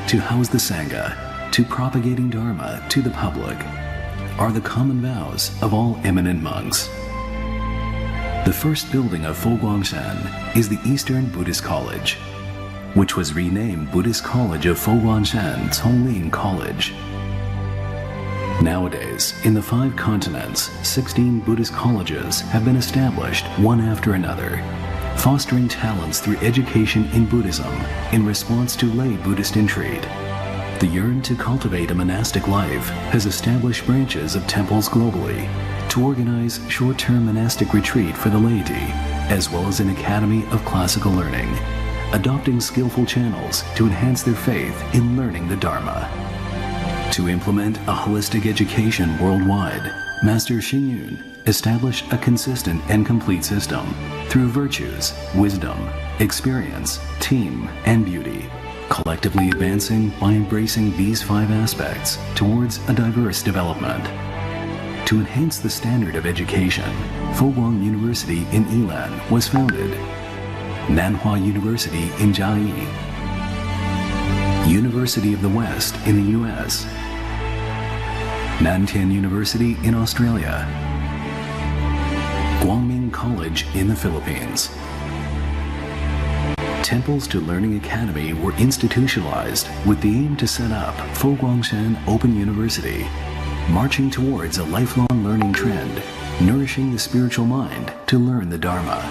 to house the Sangha, to propagating Dharma to the public, are the common vows of all eminent monks. The first building of Foguangshan is the Eastern Buddhist College, which was renamed Buddhist College of Foguangshan Conglin College. Nowadays, in the 5 continents, 16 Buddhist colleges have been established one after another, fostering talents through education in Buddhism in response to lay Buddhist intrigue. The yearn to cultivate a monastic life has established branches of temples globally to organize short-term monastic retreat for the laity, as well as an academy of classical learning, adopting skillful channels to enhance their faith in learning the Dharma. To implement a holistic education worldwide, Master Xingyun established a consistent and complete system through virtues, wisdom, experience, team, and beauty, collectively advancing by embracing these 5 aspects towards a diverse development. To enhance the standard of education, Foguang University in Yilan was founded, Nanhua University in Jiayi, University of the West in the US, Nantian University in Australia, Guangming College in the Philippines. Temples to Learning Academy were institutionalized with the aim to set up Foguangshan Open University, marching towards a lifelong learning trend, nourishing the spiritual mind to learn the Dharma.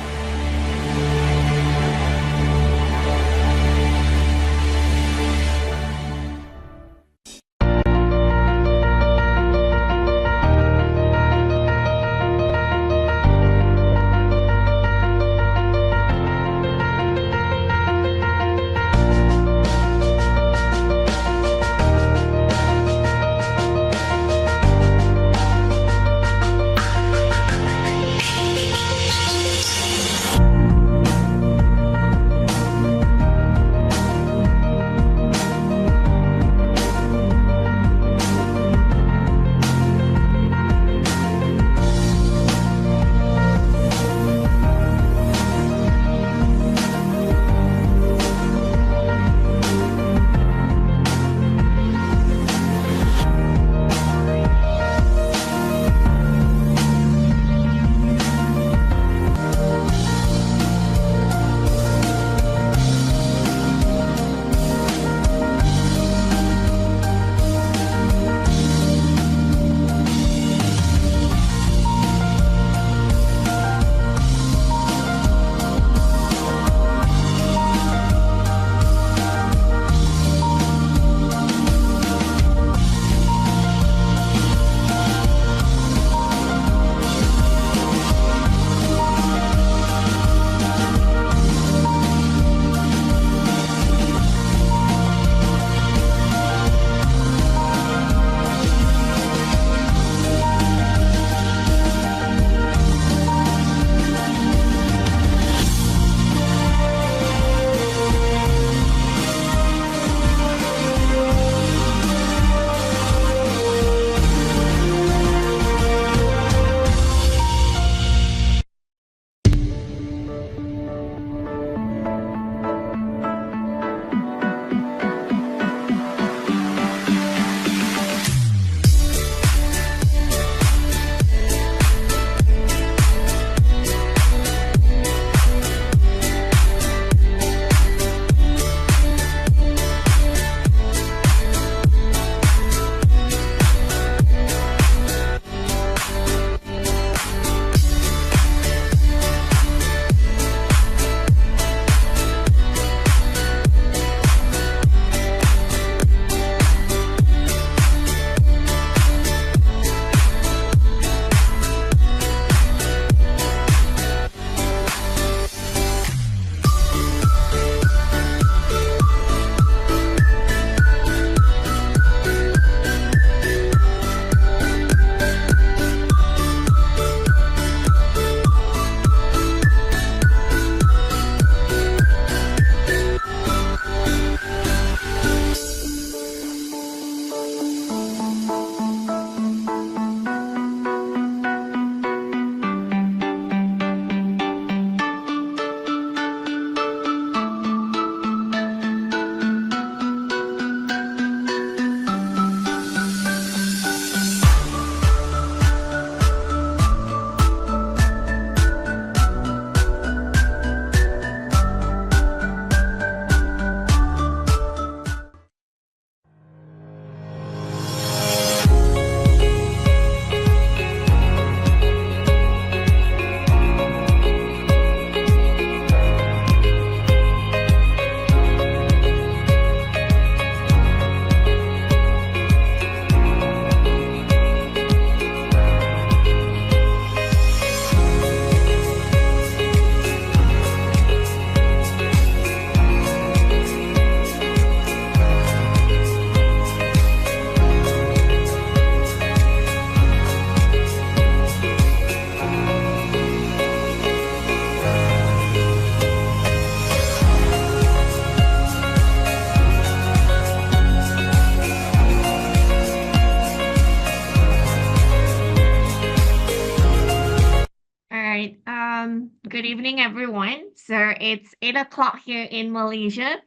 Good evening, everyone. So it's 8 o'clock here in Malaysia.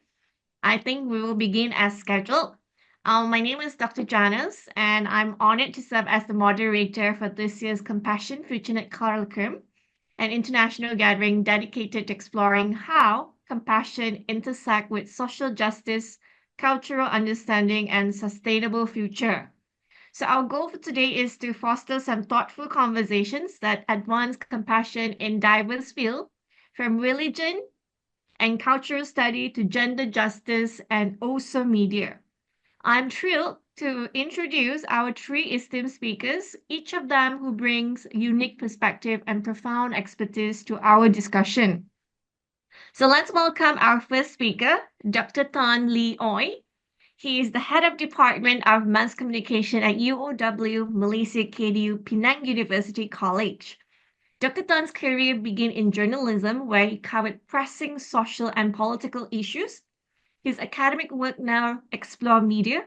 I think we will begin as scheduled. My name is Dr. Janice, and I'm honored to serve as the moderator for this year's Compassion Future Curriculum, an international gathering dedicated to exploring how compassion intersect with social justice, cultural understanding, and sustainable future. So our goal for today is to foster some thoughtful conversations that advance compassion in diverse fields, from religion and cultural study to gender justice and also media. I'm thrilled to introduce our three esteemed speakers, each of them who brings unique perspective and profound expertise to our discussion. So let's welcome our first speaker, Dr. Tan Lee Oi. He is the head of Department of Mass Communication at UOW Malaysia KDU Penang University College. Dr. Tan's career began in journalism, where he covered pressing social and political issues. His academic work now explores media,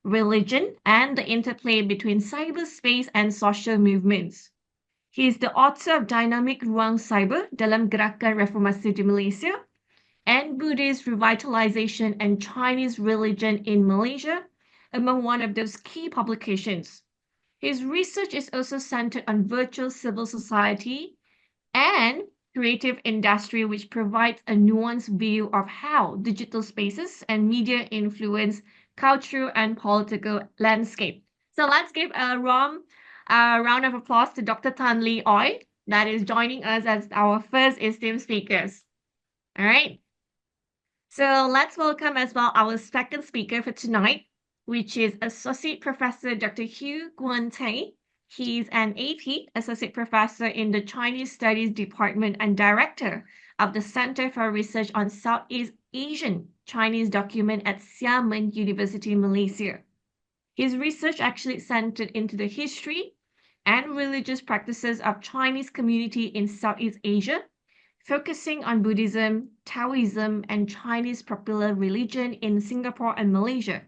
religion, and the interplay between cyberspace and social movements. He is the author of Dynamic Ruang Cyber dalam Gerakan Reformasi di Malaysia and Buddhist Revitalization and Chinese Religion in Malaysia, among one of those key publications. His research is also centered on virtual civil society and creative industry, which provides a nuanced view of how digital spaces and media influence cultural and political landscape. So let's give a round of applause to Dr. Tan Lee Oi, that is joining us as our first esteemed speakers. All right. So let's welcome as well our second speaker for tonight, which is Associate Professor Dr. Guan. He's an AP, Associate Professor in the Chinese Studies Department and Director of the Center for Research on Southeast Asian Chinese Document at Xiamen University, Malaysia. His research actually centered into the history and religious practices of Chinese community in Southeast Asia, focusing on Buddhism, Taoism, and Chinese popular religion in Singapore and Malaysia.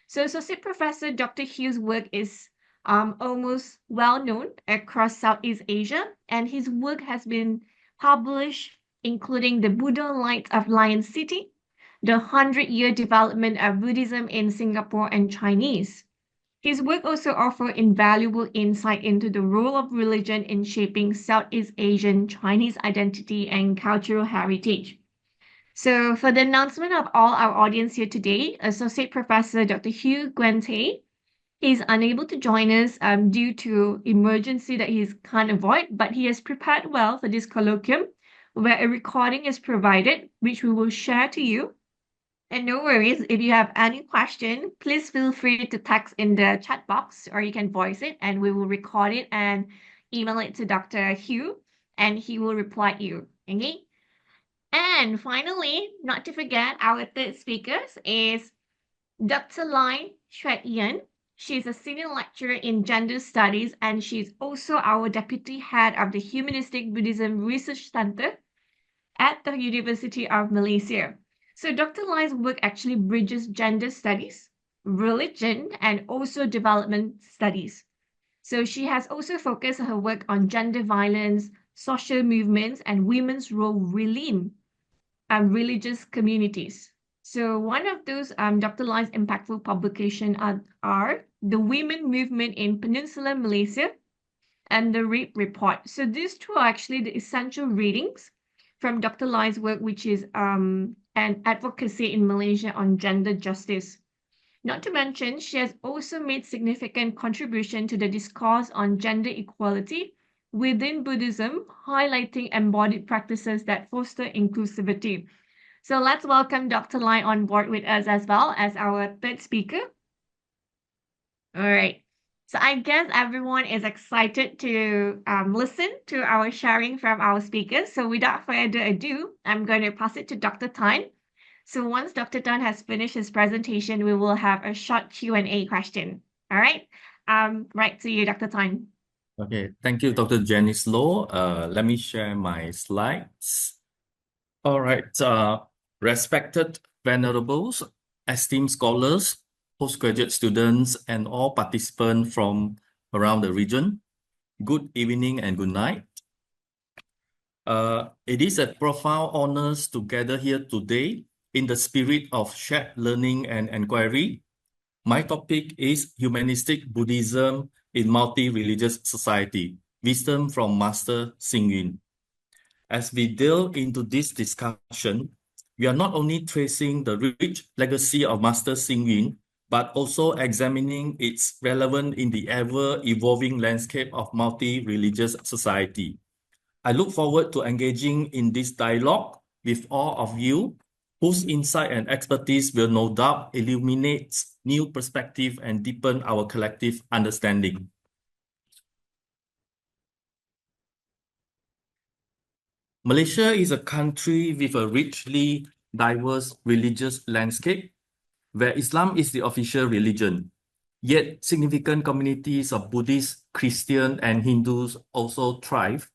So Associate Professor Dr. Hugh's work is almost well known across Southeast Asia, and his work has been published, including The Buddha Lights of Lion City, The 100-Year Development of Buddhism in Singapore and Chinese. His work also offers invaluable insight into the role of religion in shaping Southeast Asian Chinese identity and cultural heritage. So, for the announcement of all our audience here today, Associate Professor Dr. Guan is unable to join us due to emergency that he can't avoid, but he has prepared well for this colloquium, where a recording is provided, which we will share to you. And no worries, if you have any question, please feel free to text in the chat box, or you can voice it and we will record it and email it to Dr. Hugh and he will reply you. Okay? And finally, not to forget, our third speaker is Dr. Lai Shuat-Yen. She's a senior lecturer in gender studies and she's also our deputy head of the Humanistic Buddhism Research Center at the University of Malaysia. So Dr. Lai's work actually bridges gender studies, religion, and also development studies. So she has also focused her work on gender violence, social movements, and women's role within religious communities. So one of those Dr. Lai's impactful publications are The Women Movement in Peninsular Malaysia and The Rape Report. So these two are actually the essential readings from Dr. Lai's work, which is an advocacy in Malaysia on gender justice. Not to mention, she has also made significant contribution to the discourse on gender equality within Buddhism, highlighting embodied practices that foster inclusivity. So let's welcome Dr. Lai on board with us as well as our third speaker. All right. So I guess everyone is excited to listen to our sharing from our speakers. So without further ado, I'm going to pass it to Dr. Tan. So once Dr. Tan has finished his presentation, we will have a short Q&A question. All right. Right to you, Dr. Tan. Okay, thank you, Dr. Janice Low. Let me share my slides. All right, respected venerables, esteemed scholars, postgraduate students, and all participants from around the region, good evening and good night. It is a profound honor to gather here today in the spirit of shared learning and inquiry. My topic is Humanistic Buddhism in Multi-Religious Society, Wisdom from Master Xing Yun. As we delve into this discussion, we are not only tracing the rich legacy of Master Xing Yun, but also examining its relevance in the ever-evolving landscape of multi-religious society. I look forward to engaging in this dialogue with all of you, whose insight and expertise will no doubt illuminate new perspective and deepen our collective understanding. Malaysia is a country with a richly diverse religious landscape where Islam is the official religion. Yet significant communities of Buddhists, Christian, and Hindus also thrive.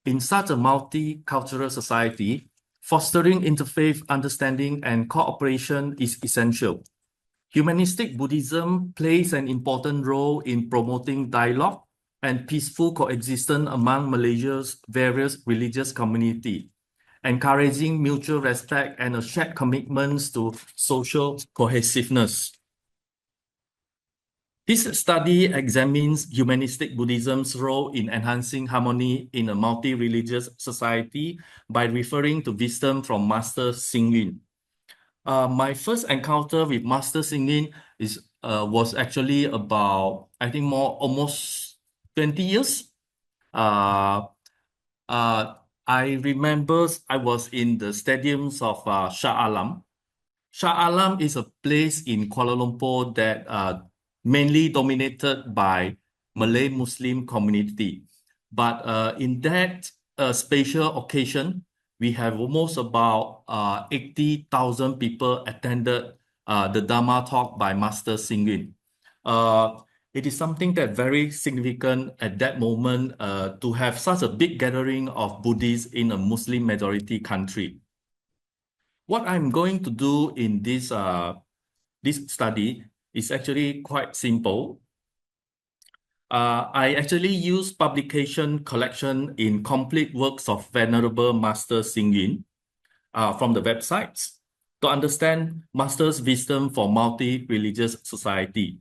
In such a multicultural society, fostering interfaith understanding and cooperation is essential. Humanistic Buddhism plays an important role in promoting dialogue and peaceful coexistence among Malaysia's various religious communities, encouraging mutual respect and a shared commitment to social cohesiveness. This study examines Humanistic Buddhism's role in enhancing harmony in a multi-religious society by referring to wisdom from Master Xing Yun. My first encounter with Master Xing Yun was actually about, I think, almost 20 years. I remember I was in the stadiums of Shah Alam. Shah Alam is a place in Kuala Lumpur that mainly dominated by Malay Muslim community. But in that special occasion, we have almost about 80,000 people attended the Dharma talk by Master Xing Yun. It is something that very significant at that moment to have such a big gathering of Buddhists in a Muslim majority country. What I'm going to do in this study is actually quite simple. I actually use publication collection in complete works of Venerable Master Xing Yun from the websites to understand Master's wisdom for multi-religious society.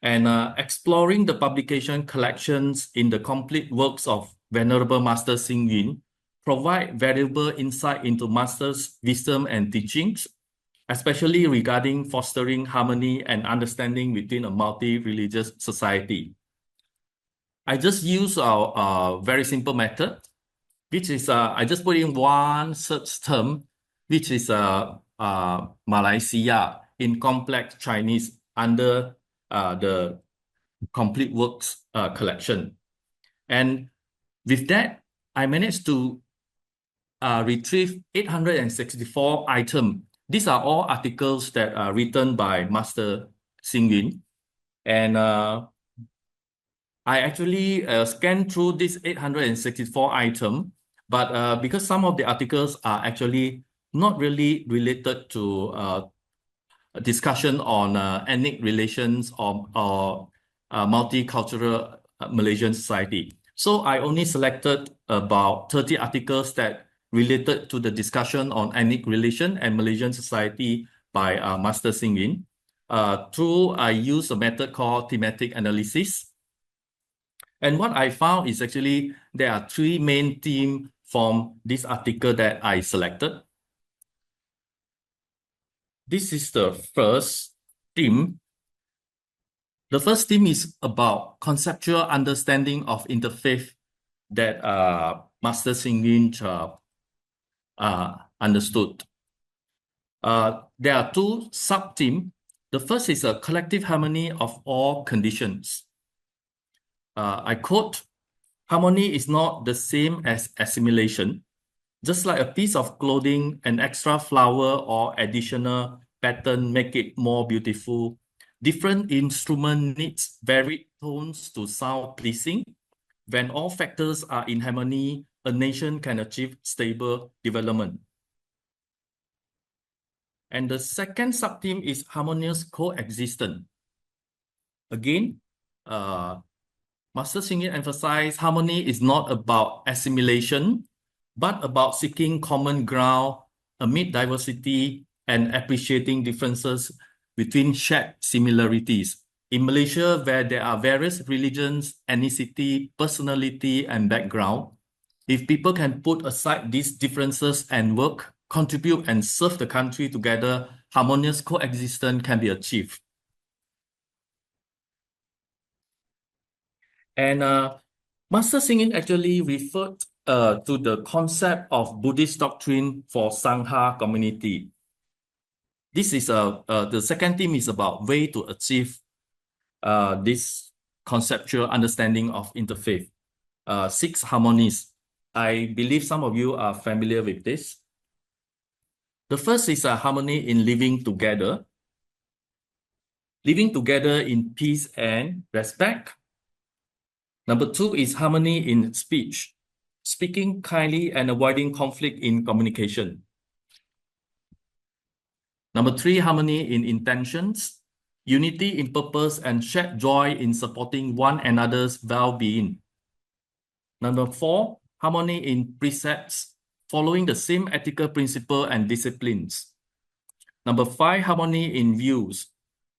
And exploring the publication collections in the complete works of Venerable Master Xing Yun provide valuable insight into Master's wisdom and teachings, especially regarding fostering harmony and understanding within a multi-religious society. I just use a very simple method, which is I just put in one search term, which is Malaysia in complex Chinese under the complete works collection. And with that, I managed to retrieve 864 items. These are all articles that are written by Master Xing Yun. And I actually scanned through this 864 items, but because some of the articles are actually not really related to a discussion on ethnic relations or multicultural Malaysian society. So I only selected about 30 articles that related to the discussion on ethnic relation and Malaysian society by Master Xing Yun. I use a method called thematic analysis. And what I found is actually there are three main themes from this article that I selected. This is the first theme. The first theme is about conceptual understanding of interfaith that Master Xing Yun understood. There are two sub-themes. The first is a collective harmony of all conditions. I quote, "Harmony is not the same as assimilation. Just like a piece of clothing, an extra flower or additional pattern make it more beautiful. Different instrument needs varied tones to sound pleasing. When all factors are in harmony, a nation can achieve stable development." And the second sub-theme is harmonious coexistence. Again, Master Xing Yun emphasized harmony is not about assimilation, but about seeking common ground amid diversity and appreciating differences between shared similarities. In Malaysia, where there are various religions, ethnicity, personality, and background, if people can put aside these differences and work, contribute, and serve the country together, harmonious coexistence can be achieved. And Master Singin actually referred to the concept of Buddhist doctrine for Sangha community. This is the second theme is about way to achieve this conceptual understanding of interfaith. 6 harmonies. I believe some of you are familiar with this. The first is a harmony in living together. Living together in peace and respect. Number 2 is harmony in speech. Speaking kindly and avoiding conflict in communication. Number 3, harmony in intentions. Unity in purpose and shared joy in supporting one another's well-being. Number 4, harmony in precepts, following the same ethical principle and disciplines. Number 5, harmony in views,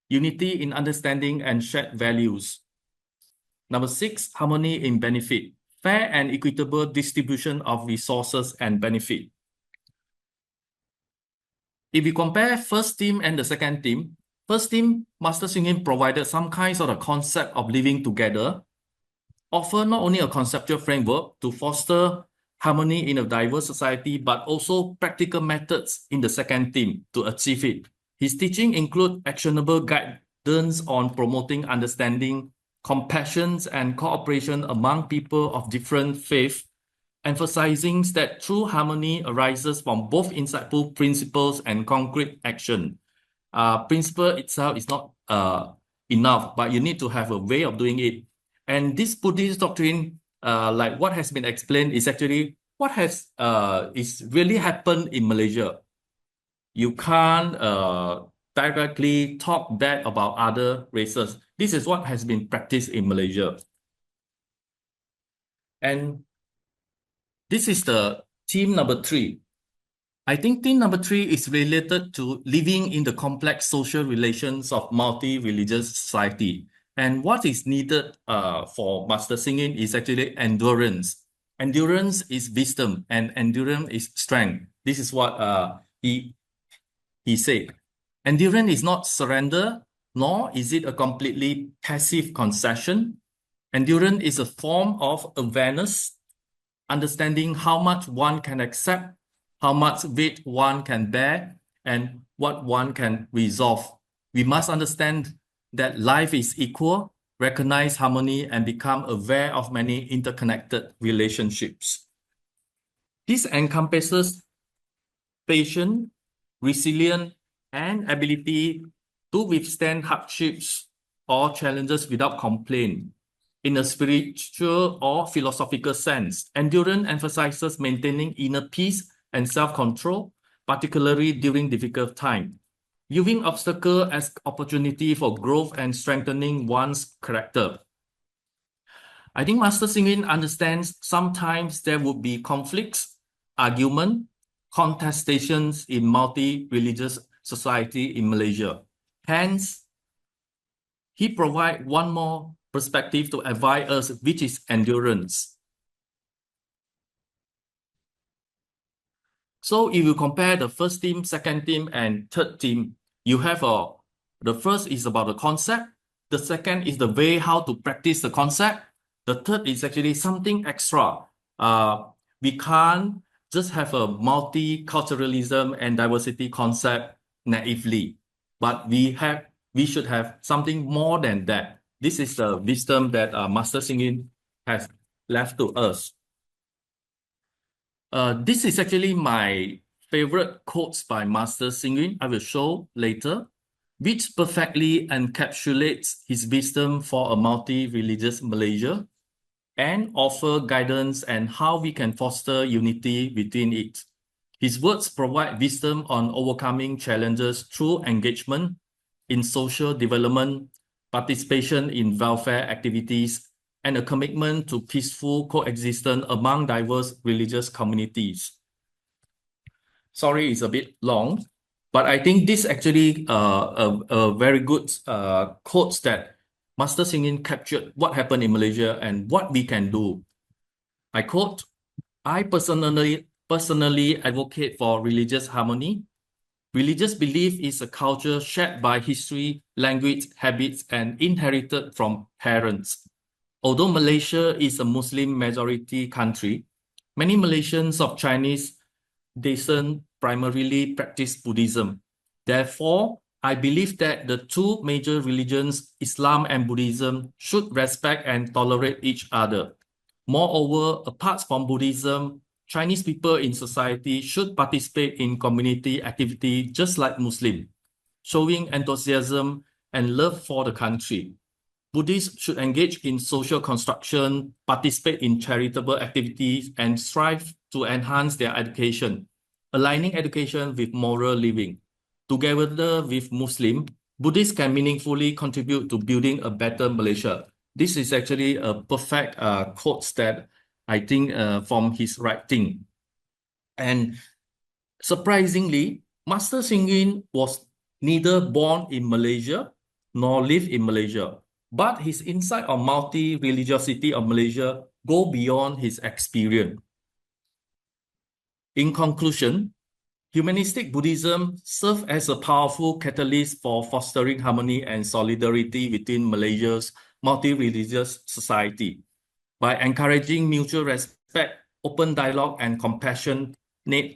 unity in understanding and shared values. Number 6, harmony in benefit, fair and equitable distribution of resources and benefit. If we compare first theme and the second theme, first theme, Master Singin provided some kinds of the concept of living together, offer not only a conceptual framework to foster harmony in a diverse society, but also practical methods in the second theme to achieve it. His teaching include actionable guidance on promoting understanding, compassion, and cooperation among people of different faiths, emphasizing that true harmony arises from both insightful principles and concrete action. Principle itself is not enough, but you need to have a way of doing it. And this Buddhist doctrine, like what has been explained, is actually what has is really happened in Malaysia. You can't directly talk bad about other races. This is what has been practiced in Malaysia. And this is the theme number 3. I think theme number 3 is related to living in the complex social relations of multi-religious society. And what is needed for Master Singin is actually endurance. Endurance is wisdom and endurance is strength. This is what he said. Endurance is not surrender, nor is it a completely passive concession. Endurance is a form of awareness, understanding how much one can accept, how much weight one can bear, and what one can resolve. We must understand that life is equal, recognize harmony, and become aware of many interconnected relationships. This encompasses patience, resilience, and ability to withstand hardships or challenges without complaint. In a spiritual or philosophical sense, endurance emphasizes maintaining inner peace and self-control, particularly during difficult times, viewing obstacles as opportunity for growth and strengthening one's character. I think Master Singin understands sometimes there would be conflicts, argument, contestations in multi-religious society in Malaysia. Hence, he provides one more perspective to advise us, which is endurance. So if you compare the first theme, second theme, and third theme, you have the first is about the concept. The second is the way how to practice the concept. The third is actually something extra. We can't just have a multiculturalism and diversity concept naively, but we should have something more than that. This is the wisdom that Master Singin has left to us. This is actually my favorite quotes by Master Singin. I will show later, which perfectly encapsulates his wisdom for a multi-religious Malaysia and offer guidance and how we can foster unity within it. His words provide wisdom on overcoming challenges through engagement in social development, participation in welfare activities, and a commitment to peaceful coexistence among diverse religious communities. Sorry, it's a bit long, but I think this actually a very good quotes that Master Hsing Yun captured what happened in Malaysia and what we can do. I quote, I personally advocate for religious harmony. Religious belief is a culture shared by history, language, habits, and inherited from parents. Although Malaysia is a Muslim majority country, many Malaysians of Chinese descent primarily practice Buddhism. Therefore, I believe that the two major religions, Islam and Buddhism, should respect and tolerate each other. Moreover, apart from Buddhism, Chinese people in society should participate in community activity just like Muslims, showing enthusiasm and love for the country. Buddhists should engage in social construction, participate in charitable activities, and strive to enhance their education, aligning education with moral living. Together with Muslims, Buddhists can meaningfully contribute to building a better Malaysia. This is actually a perfect quote that I think from his writing. And surprisingly, Master Hsing Yun was neither born in Malaysia nor lived in Malaysia, but his insight on multi-religiosity of Malaysia go beyond his experience. In conclusion, Humanistic Buddhism serves as a powerful catalyst for fostering harmony and solidarity within Malaysia's multi-religious society. By encouraging mutual respect, open dialogue, and compassionate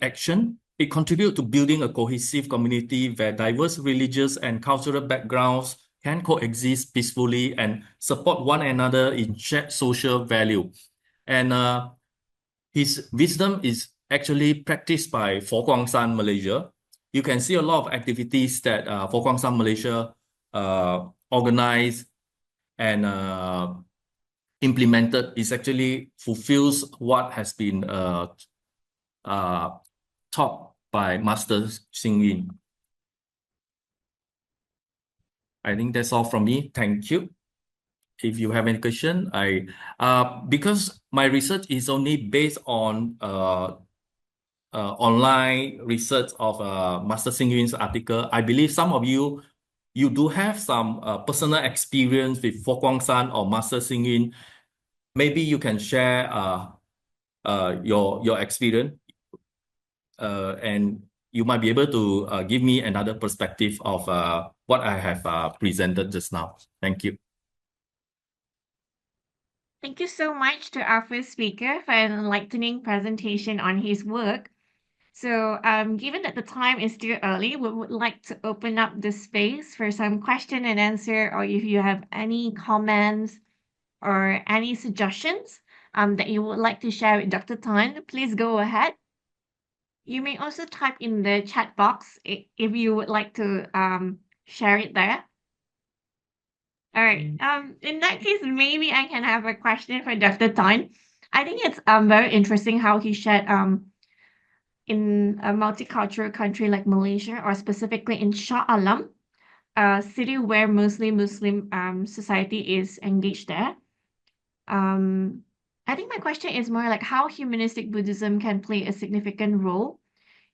action, it contributes to building a cohesive community where diverse religious and cultural backgrounds can coexist peacefully and support one another in shared social value. And his wisdom is actually practiced by Fo Guang Shan Malaysia. You can see a lot of activities that Fo Guang Shan Malaysia organize and implemented. Is actually fulfills what has been taught by Master Hsing Yun. I think that's all from me. Thank you. If you have any question, because my research is only based on online research of Master Hsing Yun's article, I believe some of you do have some personal experience with Fo Guang Shan or Master Hsing Yun. Maybe you can share your experience, and you might be able to give me another perspective of what I have presented just now. Thank you. Thank you so much to our first speaker for an enlightening presentation on his work. So, given that the time is still early, we would like to open up the space for some question and answer, or if you have any comments or any suggestions that you would like to share with Dr. Tan, please go ahead. You may also type in the chat box if you would like to share it there. All right. In that case, maybe I can have a question for Dr. Tan. I think it's very interesting how he shared in a multicultural country like Malaysia, or specifically in Shah Alam, a city where mostly Muslim society is engaged there. I think my question is more like how humanistic Buddhism can play a significant role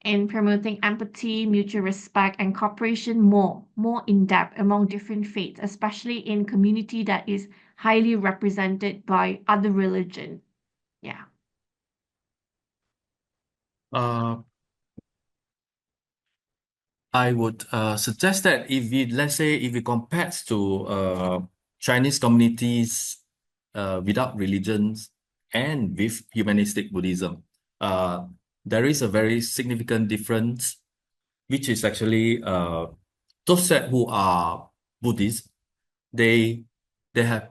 in promoting empathy, mutual respect, and cooperation more in depth among different faiths, especially in community that is highly represented by other religion. Yeah. I would suggest that let's say if we compare to Chinese communities without religions and with humanistic Buddhism, there is a very significant difference, which is actually those who are Buddhists, they have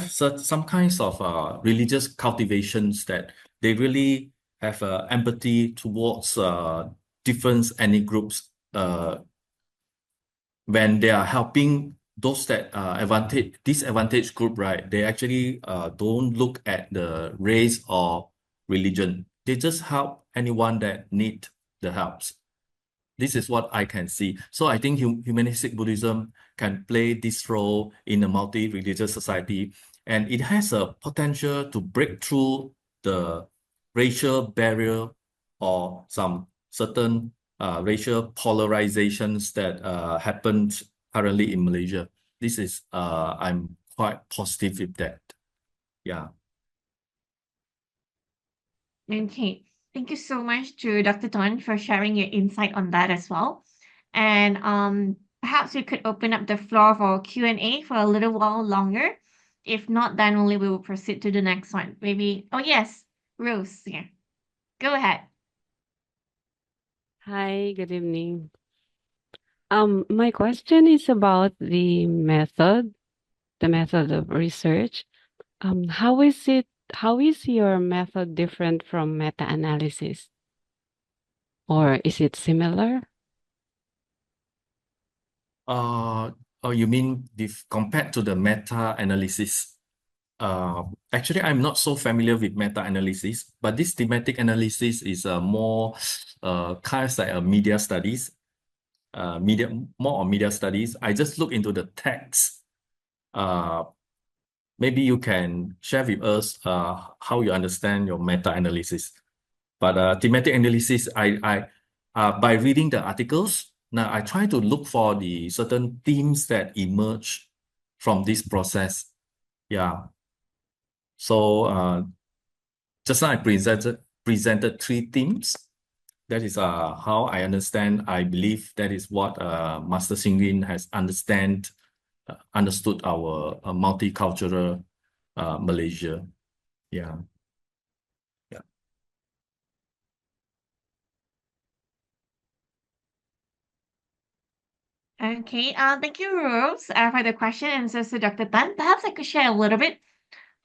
some kinds of religious cultivations that they really have empathy towards different ethnic groups when they are helping those that disadvantaged group, right? They actually don't look at the race or religion. They just help anyone that need the helps. This is what I can see. So I think humanistic Buddhism can play this role in a multi-religious society. and it has a potential to break through the racial barrier or some certain racial polarizations that happened currently in Malaysia. This is I'm quite positive with that. Yeah. Okay. Thank you so much to Dr. Ton for sharing your insight on that as well. And perhaps we could open up the floor for Q&A for a little while longer. If not, then only we will proceed to the next one. Maybe, oh yes, Rose, yeah. Go ahead. Hi, good evening. My question is about the method of research. How is your method different from meta-analysis? Or is it similar? Oh, you mean if compared to the meta-analysis? Actually, I'm not so familiar with meta-analysis, but this thematic analysis is more kind of like a media studies, more on media studies. I just look into the text. Maybe you can share with us how you understand your meta-analysis. But thematic analysis, I by reading the articles, now I try to look for the certain themes that emerge from this process. Yeah. So just now I presented three themes. That is how I understand. I believe that is what Master Singrin has understood our multicultural Malaysia. Yeah. Yeah. Okay, thank you, Rose, for the question, and so Dr. Tan. Perhaps I could share a little bit.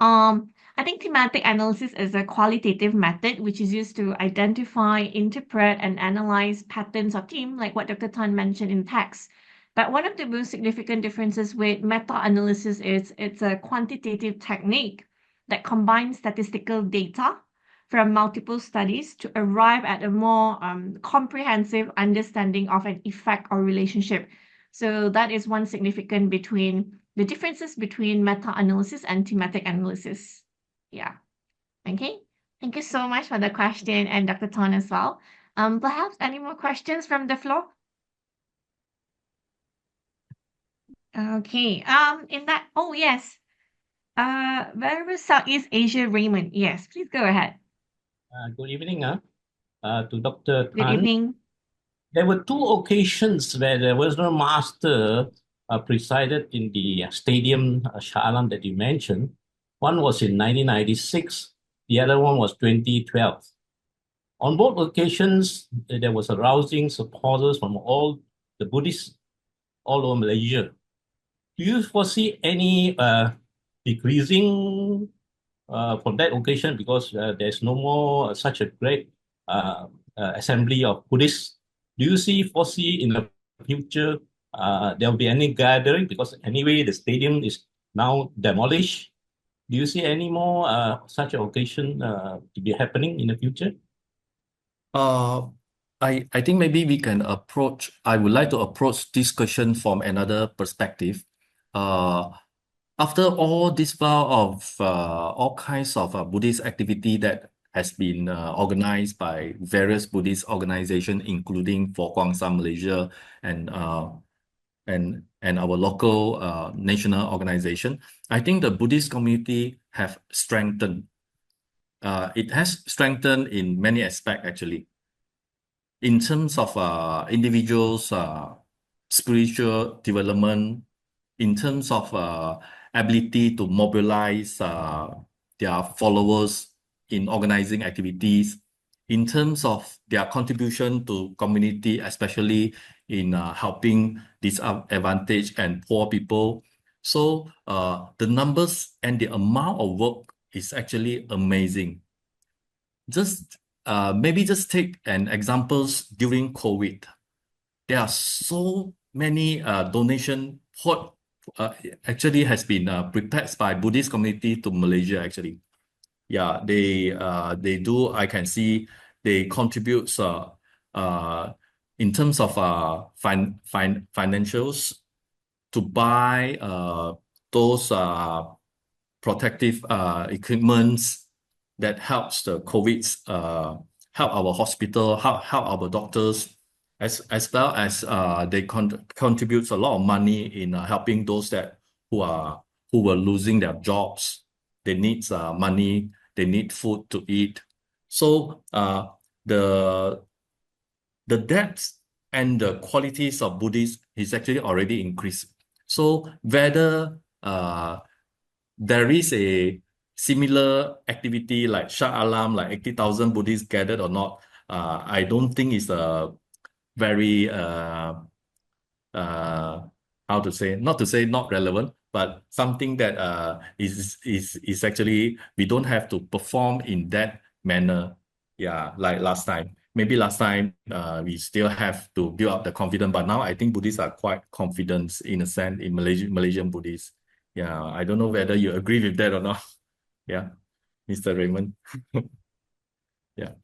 I think thematic analysis is a qualitative method which is used to identify, interpret, and analyze patterns of theme, like what Dr. Tan mentioned in text. But one of the most significant differences with meta-analysis is it's a quantitative technique that combines statistical data from multiple studies to arrive at a more comprehensive understanding of an effect or relationship. So that is one significant between the differences between meta-analysis and thematic analysis. Yeah. Okay. Thank you so much for the question, and Dr. Ton as well. Perhaps any more questions from the floor? Okay. Oh yes. Very Southeast Asia, Raymond. Yes, please go ahead. Good evening, to Dr. Good Tan. evening. There were two occasions where the Wisdom Master presided in the stadium Shalan that you mentioned. One was in 1996, the other one was 2012. On both occasions, there was arousing supporters from all the Buddhists all over Malaysia. Do you foresee any decreasing from that occasion because there's no more such a great assembly of Buddhists? Do you foresee in the future there will be any gathering because anyway the stadium is now demolished? Do you see any more such an occasion to be happening in the future? I think maybe we can approach. I would like to approach this question from another perspective. After all this while of all kinds of Buddhist activity that has been organized by various Buddhist organizations, including for Guang Malaysia and our local national organization, I think the Buddhist community have strengthened. It has strengthened in many aspects actually. In terms of individuals' spiritual development, in terms of ability to mobilize their followers in organizing activities, in terms of their contribution to community, especially in helping disadvantaged and poor people. So the numbers and the amount of work is actually amazing. Maybe just take an examples during COVID. There are so many donation pot actually has been prepared by Buddhist community to Malaysia actually. Yeah, they do. I can see they contribute in terms of financials to buy those protective equipments that helps the COVID's help our hospital, help our doctors, as well as they contribute a lot of money in helping those that who were losing their jobs. They need money, they need food to eat. So the depth and the qualities of Buddhists is actually already increased. So whether there is a similar activity like Shah Alam, like 80,000 Buddhists gathered or not, I don't think it's a very how to say, not to say not relevant, but something that is actually we don't have to perform in that manner. Yeah, like last time. Maybe last time we still have to build up the confidence, but now I think Buddhists are quite confident in a sense in Malaysian Buddhists. Yeah, I don't know whether you agree with that or not. Yeah, Mr. Raymond. Yeah.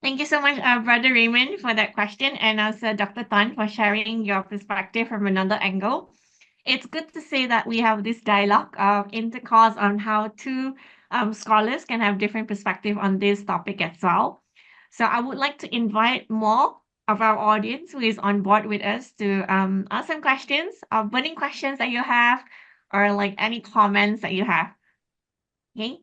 Thank you so much, Brother Raymond, for that question, and also Dr. Tan for sharing your perspective from another angle. It's good to say that we have this dialogue of intercourse on how two scholars can have different perspective on this topic as well. So I would like to invite more of our audience who is on board with us to ask some questions, burning questions that you have, or like any comments that you have. Okay.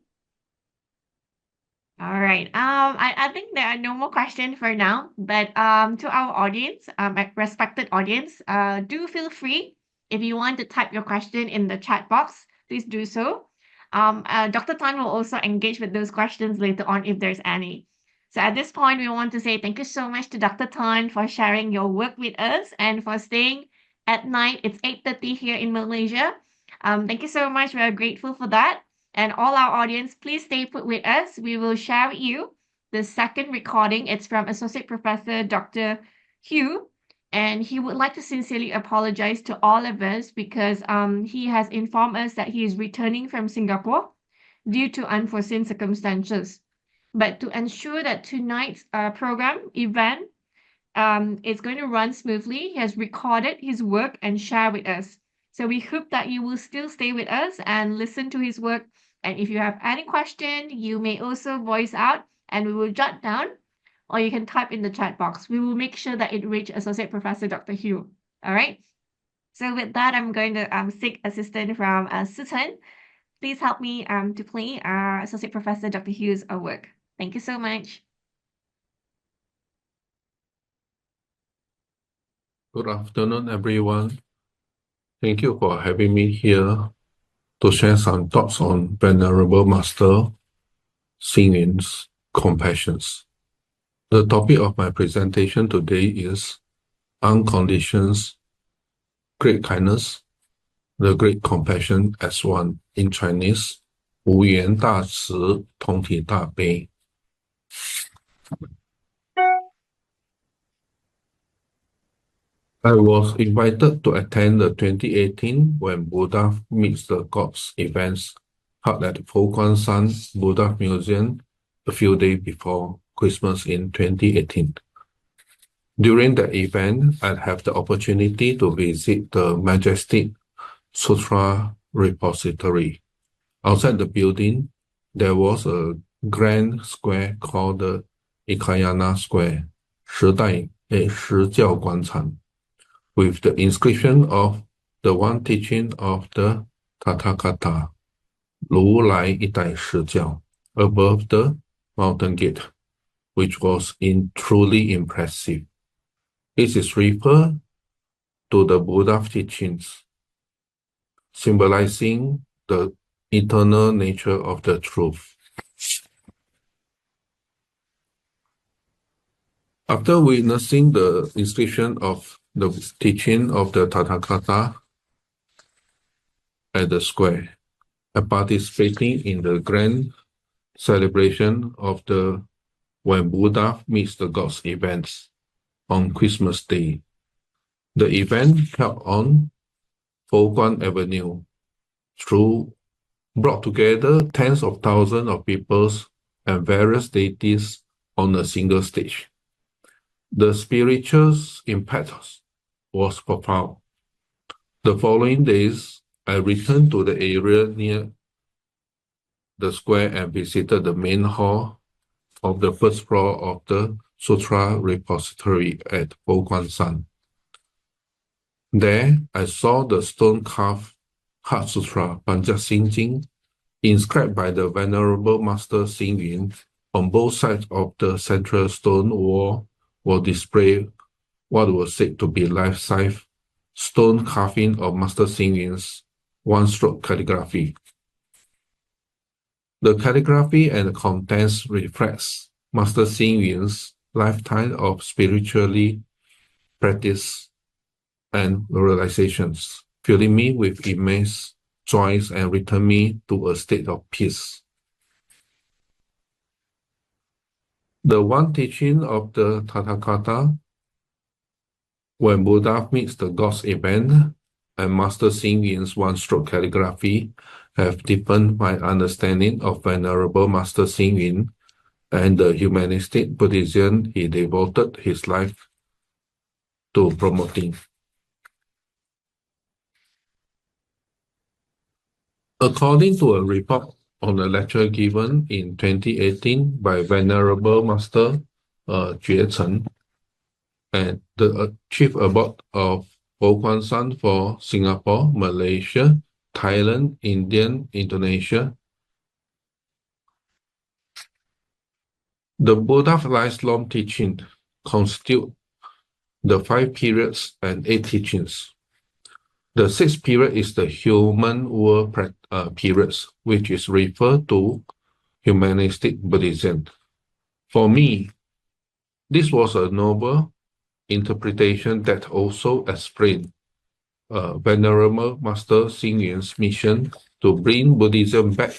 All right. I think there are no more questions for now, but to our audience, respected audience, do feel free if you want to type your question in the chat box, please do so. Dr. Tan will also engage with those questions later on if there's any. So at this point, we want to say thank you so much to Dr. Tan for sharing your work with us and for staying at night. It's 8:30 here in Malaysia. Thank you so much. We are grateful for that. And all our audience, please stay put with us. We will share with you the second recording. It's from Associate Professor Dr. Hugh, and he would like to sincerely apologize to all of us because he has informed us that he is returning from Singapore due to unforeseen circumstances. But to ensure that tonight's program event is going to run smoothly, he has recorded his work and share with us. So we hope that you will still stay with us and listen to his work. And if you have any question, you may also voice out and we will jot down, or you can type in the chat box. We will make sure that it reaches Associate Professor Dr. Hugh. All right. So with that, I'm going to seek assistance from Suat. Please help me to play Associate Professor Dr. Hugh's work. Thank you so much. Good afternoon, everyone. Thank you for having me here to share some thoughts on Venerable Master Xingyun's compassions. The topic of my presentation today is Unconditional Great Kindness, the Great Compassion as One, in Chinese, 无缘大慈，同体大悲。I was invited to attend the 2018 When Buddha Meets the Gods events held at Fo Guan Shan Buddha Museum a few days before Christmas in 2018. During the event, I had the opportunity to visit the majestic Sutra repository. Outside the building, there was a grand square called the Ikayana Square, 时教广场, with the inscription of the one teaching of the Tathagata, 如来一代释教, above the mountain gate, which was truly impressive. It is referred to the Buddha teachings, symbolizing the eternal nature of the truth. After witnessing the inscription of the teaching of the Tathagata at the square, and participating in the grand celebration of the When Buddha Meets the Gods events on Christmas Day. The event held on Fo Guan Avenue brought together tens of thousands of people and various deities on a single stage. The spiritual impact was profound. The following days, I returned to the area near the square and visited the main hall of the first floor of the Sutra repository at Guan. There, I saw the stone-carved Heart Sutra Panjat Sinjing, inscribed by the Venerable Master Xing Yun. On both sides of the central stone wall were displayed what was said to be life-size stone carving of Master Xing Yun's one-stroke calligraphy. The calligraphy and the contents reflects Master Xing Yun's lifetime of spiritually practice and realizations, filling me with immense joy and return me to a state of peace. The one teaching of the Tathagata, when Buddha meets the gods event, and Master Xing Yun's one-stroke calligraphy have deepened my understanding of Venerable Master Xing Yun and the Humanistic Buddhism he devoted his life to promoting. According to a report on a lecture given in 2018 by Venerable Master Jue, and the Chief Abbot of Guan for Singapore, Malaysia, Thailand, India, Indonesia. The Buddha's lifelong teaching constitute the 5 periods and 8 teachings. The 6th period is the human world periods, which is referred to Humanistic Buddhism. For me, this was a noble interpretation that also explained Venerable Master Xing Yun's mission to bring Buddhism back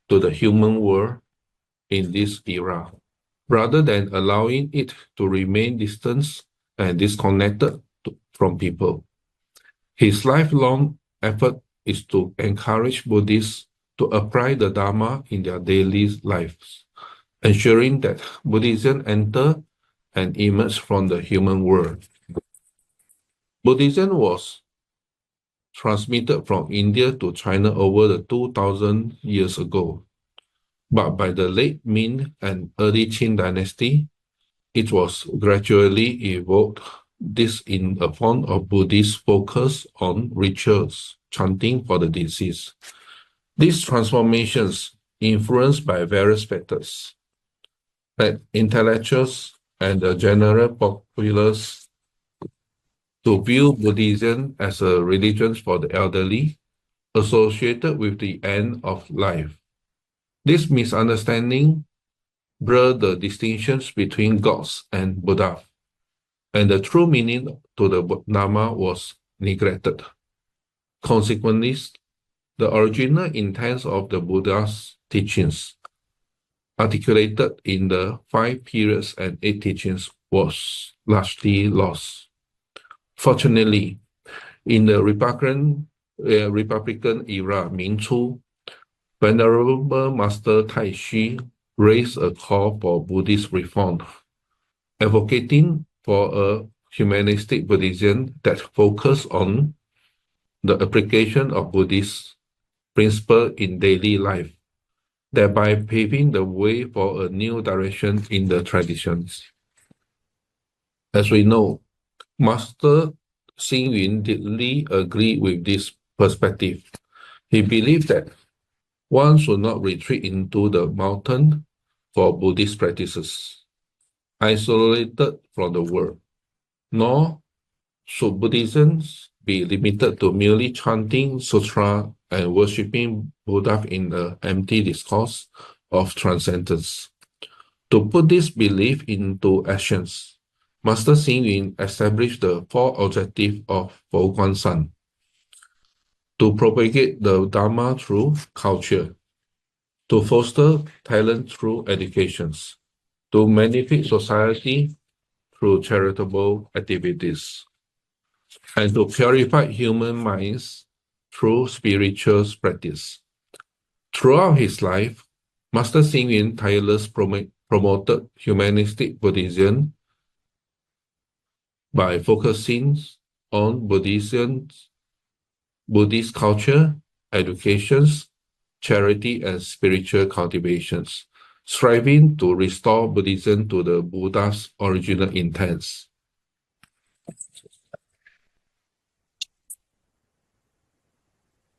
to the human world in this era, rather than allowing it to remain distant and disconnected from people. His lifelong effort is to encourage Buddhists to apply the Dharma in their daily lives, ensuring that Buddhism enter and emerge from the human world. Buddhism was transmitted from India to China over the 2,000 years ago, but by the late Ming and early Qing dynasty, it was gradually evolved. This in a form of Buddhist focus on rituals, chanting for the deceased. These transformations influenced by various factors, like intellectuals and the general populace to view Buddhism as a religion for the elderly, associated with the end of life. This misunderstanding blurred the distinctions between gods and Buddha, and the true meaning to the Dharma was neglected. Consequently, the original intent of the Buddha's teachings, articulated in the 5 periods and 8 teachings, was largely lost. Fortunately, in the Republican era, Ming Chu, Venerable Master Thye raised a call for Buddhist reform, advocating for a humanistic Buddhism that focused on the application of Buddhist principles in daily life, thereby paving the way for a new direction in the traditions. As we know, Master Xing Yun deeply agreed with this perspective. He believed that one should not retreat into the mountain for Buddhist practices, isolated from the world, nor should Buddhism be limited to merely chanting sutra and worshipping Buddha in the empty discourse of transcendence. To put this belief into actions, Master Xing Yun established the 4 objectives of Guan: to propagate the Dharma through culture, to foster talent through educations, to benefit society through charitable activities, and to purify human minds through spiritual practice. Throughout his life, Master Xing Yun tirelessly promoted humanistic Buddhism by focusing on Buddhist culture, educations, charity, and spiritual cultivations, striving to restore Buddhism to the Buddha's original intents.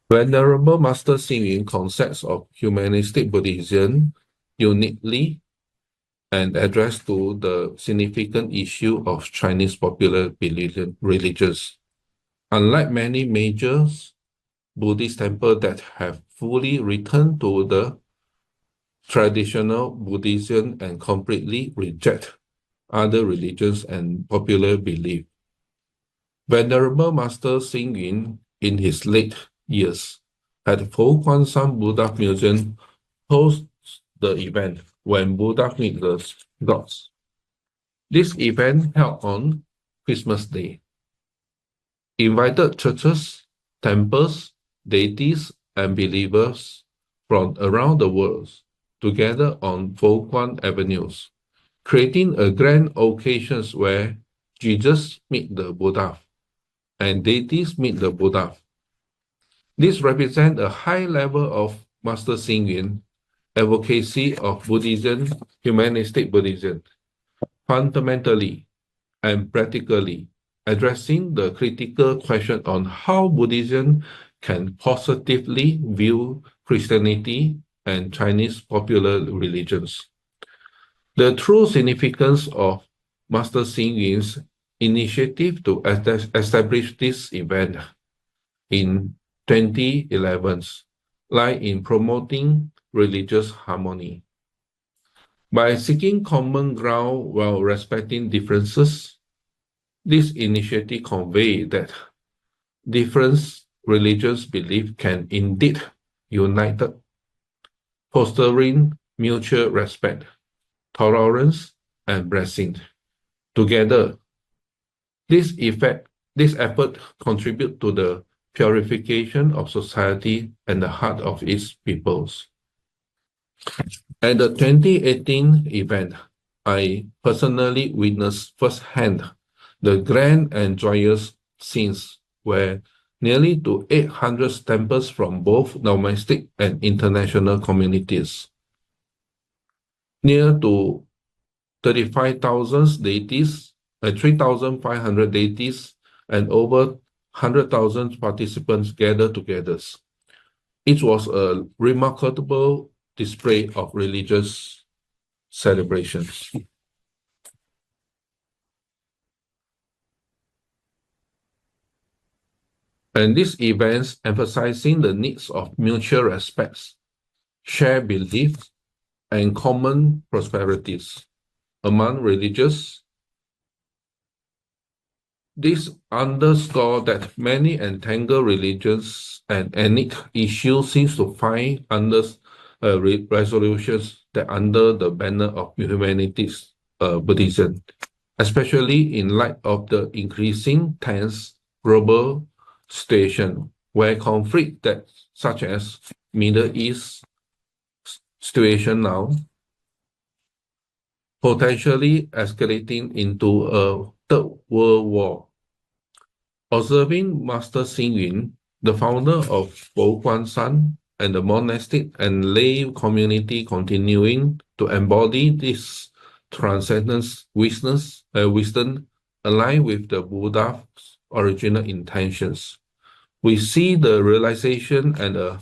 Venerable Master Xing Yun concepts of humanistic Buddhism uniquely and address to the significant issue of Chinese popular religions. Unlike many major Buddhist temples that have fully returned to the traditional Buddhism and completely reject other religions and popular belief, Venerable Master Xing Yun, in his late years, at Guan Buddha Museum host the event when Buddha meet the gods. This event held on Christmas Day invited churches, temples, deities, and believers from around the world together on Guan avenues, creating a grand occasion where Jesus meet the Buddha and deities meet the Buddha. This represents a high level of Master Xing Yun advocacy of Buddhism, humanistic Buddhism, fundamentally and practically addressing the critical question on how Buddhism can positively view Christianity and Chinese popular religions. The true significance of Master Xing Yun's initiative to establish this event in 2011 lie in promoting religious harmony. By seeking common ground while respecting differences, this initiative conveys that different religious beliefs can indeed unite, fostering mutual respect, tolerance, and blessing. Together, this effort contributes to the purification of society and the heart of its peoples. At the 2018 event, I personally witnessed firsthand the grand and joyous scenes where nearly to 800 temples from both domestic and international communities, near to 35,000 deities, 3,500 deities, and over 100,000 participants gathered together. It was a remarkable display of religious celebrations. And these events emphasizing the needs of mutual respects, shared beliefs, and common prosperities among religious. This underscores that many entangled religions and ethnic issues seem to find resolutions that under the banner of humanity's Buddhism, especially in light of the increasing tense global situation where conflict that such as Middle East situation now potentially escalating into a third world war. Observing Master Xing Yun, the founder of Guan and the monastic and lay community continuing to embody this transcendence wisdom aligned with the Buddha's original intentions, we see the realization and a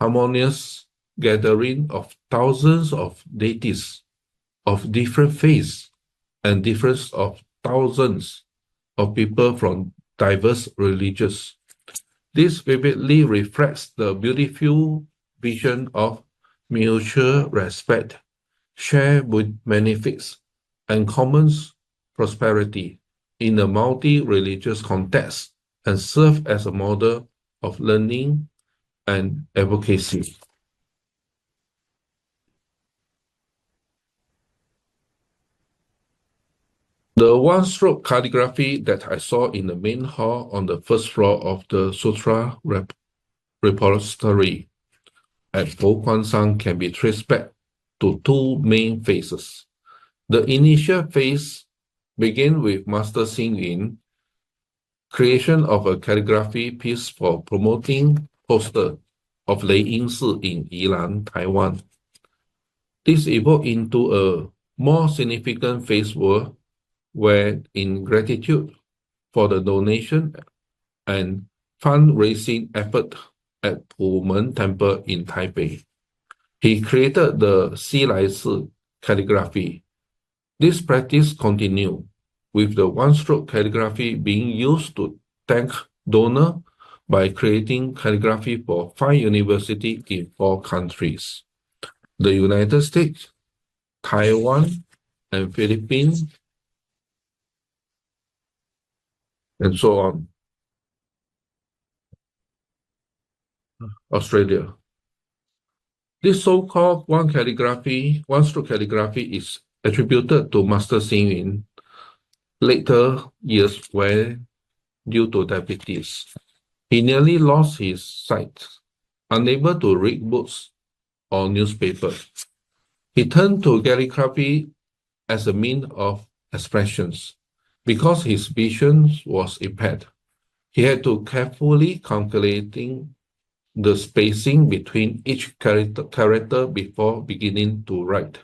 harmonious gathering of thousands of deities of different faiths and difference of thousands of people from diverse religions. This vividly reflects the beautiful vision of mutual respect, shared benefits, and common prosperity in a multi-religious context and serve as a model of learning and advocacy. The one-stroke calligraphy that I saw in the main hall on the first floor of the Sutra Repository at Guan can be traced back to two main phases. The initial phase began with Master Xing Yun creation of a calligraphy piece for promoting poster of Lei Ying Si in Yilan, Taiwan. This evolved into a more significant phase where, in gratitude for the donation and fundraising effort at Pumen Temple in Taipei, he created the Si Lai Si calligraphy. This practice continued, with the one-stroke calligraphy being used to thank donors by creating calligraphy for 5 universities in 4 countries: the United States, Taiwan, and Philippines, and so on. Australia. This so-called one-stroke calligraphy is attributed to Master Xing Yun later years where, due to diabetes, he nearly lost his sight, unable to read books or newspaper. He turned to calligraphy as a means of expressions. Because his vision was impaired, he had to carefully calculating the spacing between each character before beginning to write.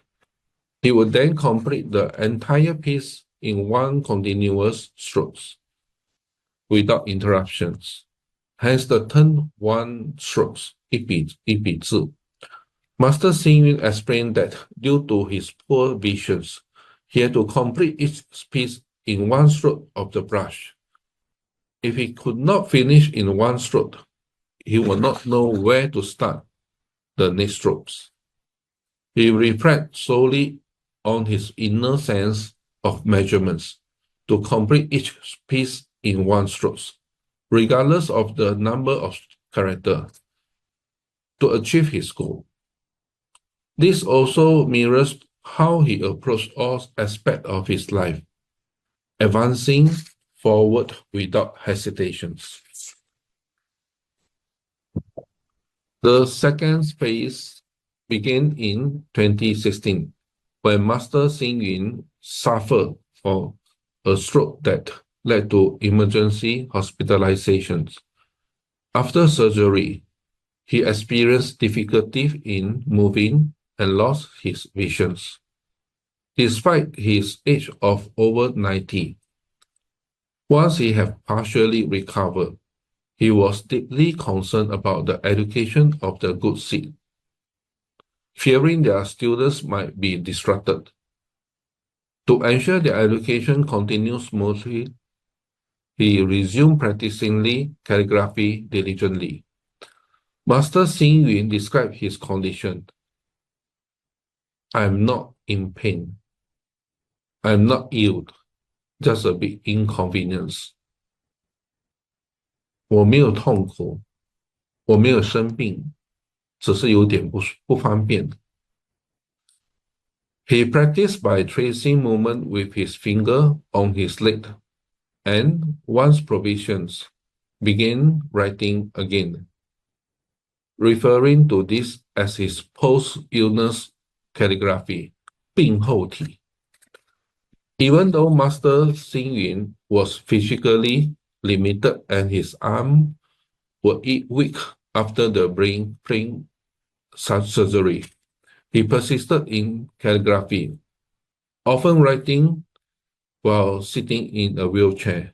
He would then complete the entire piece in one continuous strokes without interruptions. Hence the term one strokes, 一笔字. Master Xing Yun explained that due to his poor visions, he had to complete each piece in one stroke of the brush. If he could not finish in one stroke, he would not know where to start the next strokes. He reflects solely on his inner sense of measurements to complete each piece in one stroke, regardless of the number of characters, to achieve his goal. This also mirrors how he approached all aspects of his life, advancing forward without hesitations. The second phase began in 2016, when Master Xing Yun suffered from a stroke that led to emergency hospitalizations. After surgery, he experienced difficulty in moving and lost his visions. Despite his age of over 90, once he had partially recovered, he was deeply concerned about the education of the good seed, fearing their students might be distracted. To ensure their education continues smoothly, he resumed practicing calligraphy diligently. Master Xing Yun described his condition. "I am not in pain. I am not ill, just a bit inconvenience. 我没有痛苦，我没有生病，只是有点不方便。" He practiced by tracing movement with his finger on his leg, and once provisions, began writing again, referring to this as his post-illness calligraphy, 病后体. Even though Master Xing Yun was physically limited and his arms were weak after the brain surgery, he persisted in calligraphy, often writing while sitting in a wheelchair.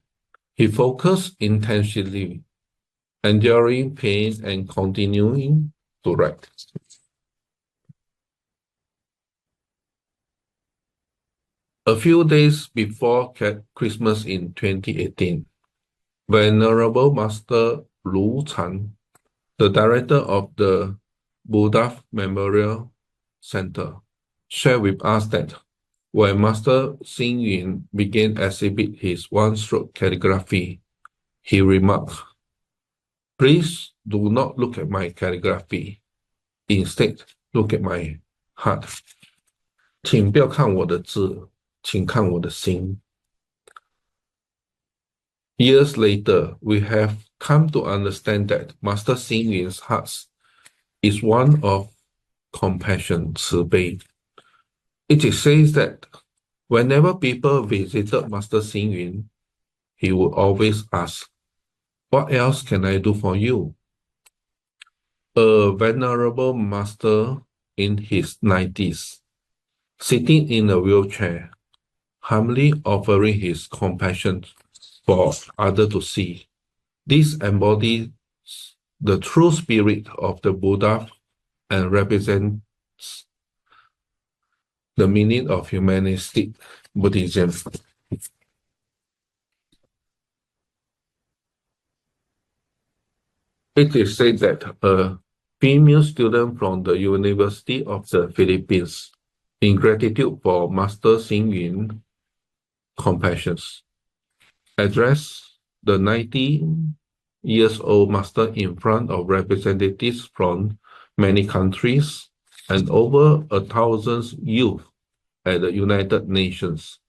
He focused intensely, enduring pain and continuing to write. A few days before Christmas in 2018, Venerable Master Lu Chan, the director of the Buddha Memorial Center, shared with us that when Master Xing Yun began exhibit his one-stroke calligraphy, he remarked, "Please do not look at my calligraphy. Instead, look at my heart. 请不要看我的字，请看我的心." Years later, we have come to understand that Master Xing Yun's heart is one of compassion, 慈悲, It is said that whenever people visited Master Xing Yun, he would always ask, "What else can I do for you?" A venerable master in his 90s, sitting in a wheelchair, humbly offering his compassion for others to see. This embodies the true spirit of the Buddha and represents the meaning of humanistic Buddhism. It is said that a female student from the University of the Philippines, in gratitude for Master Xing Yun's compassion, addressed the 90-year-old master in front of representatives from many countries and over 1,000 youth at the United Nations.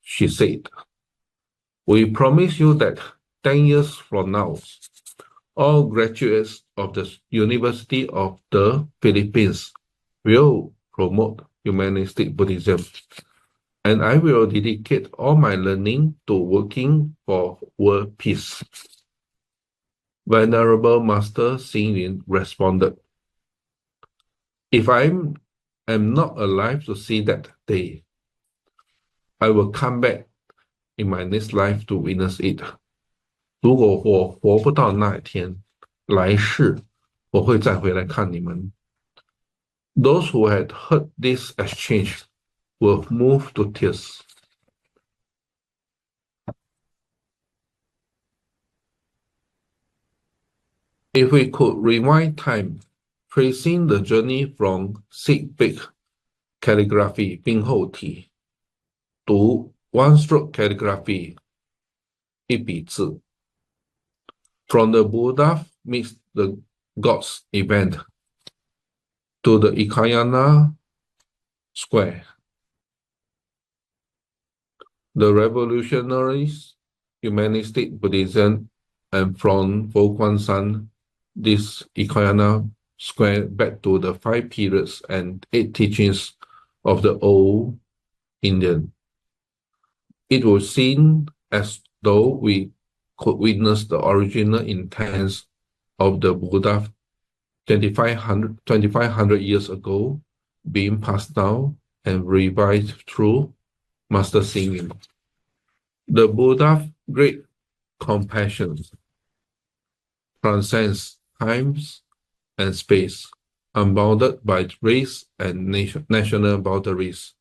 She said, "We promise you that 10 years from now, all graduates of the University of the Philippines will promote humanistic Buddhism, and I will dedicate all my learning to working for world peace." Venerable Master Xing Yun responded, "If I am not alive to see that day, I will come back in my next life to witness it." 如果我活不到那一天，来世我会再回来看你们。Those who had heard this exchange were moved to tears. If we could rewind time, tracing the journey from Sikh calligraphy 冰后体 to one-stroke calligraphy 一笔字, from the Buddha meets the gods event to the Ikayana Square, the revolutionaries, humanistic Buddhism, and from Guan, this Ikayana Square back to the 5 periods and 8 teachings of the old Indian. It was seen as though we could witness the original intent of the Buddha 2,500 years ago being passed down and revived through Master Xing Yun. The Buddha's great compassion transcends times and space, unbounded by race and national boundaries,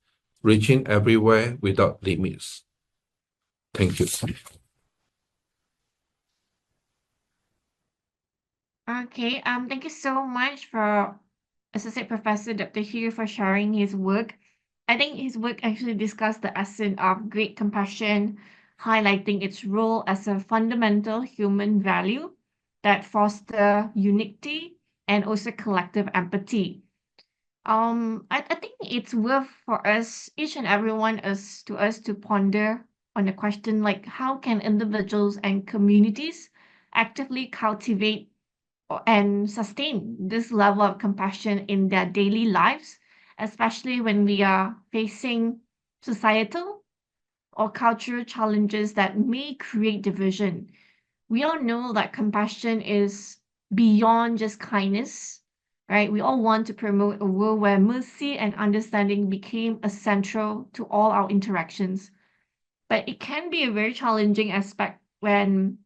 reaching everywhere without limits. Thank you. Okay, thank you so much for Associate Professor Dr. Hugh for sharing his work. I think his work actually discussed the essence of great compassion, highlighting its role as a fundamental human value that foster unity and also collective empathy. I think it's worth for us, each and everyone, us to ponder on the question like how can individuals and communities actively cultivate and sustain this level of compassion in their daily lives, especially when we are facing societal or cultural challenges that may create division. We all know that compassion is beyond just kindness, right? We all want to promote a world where mercy and understanding became essential to all our interactions. But it can be a very challenging aspect when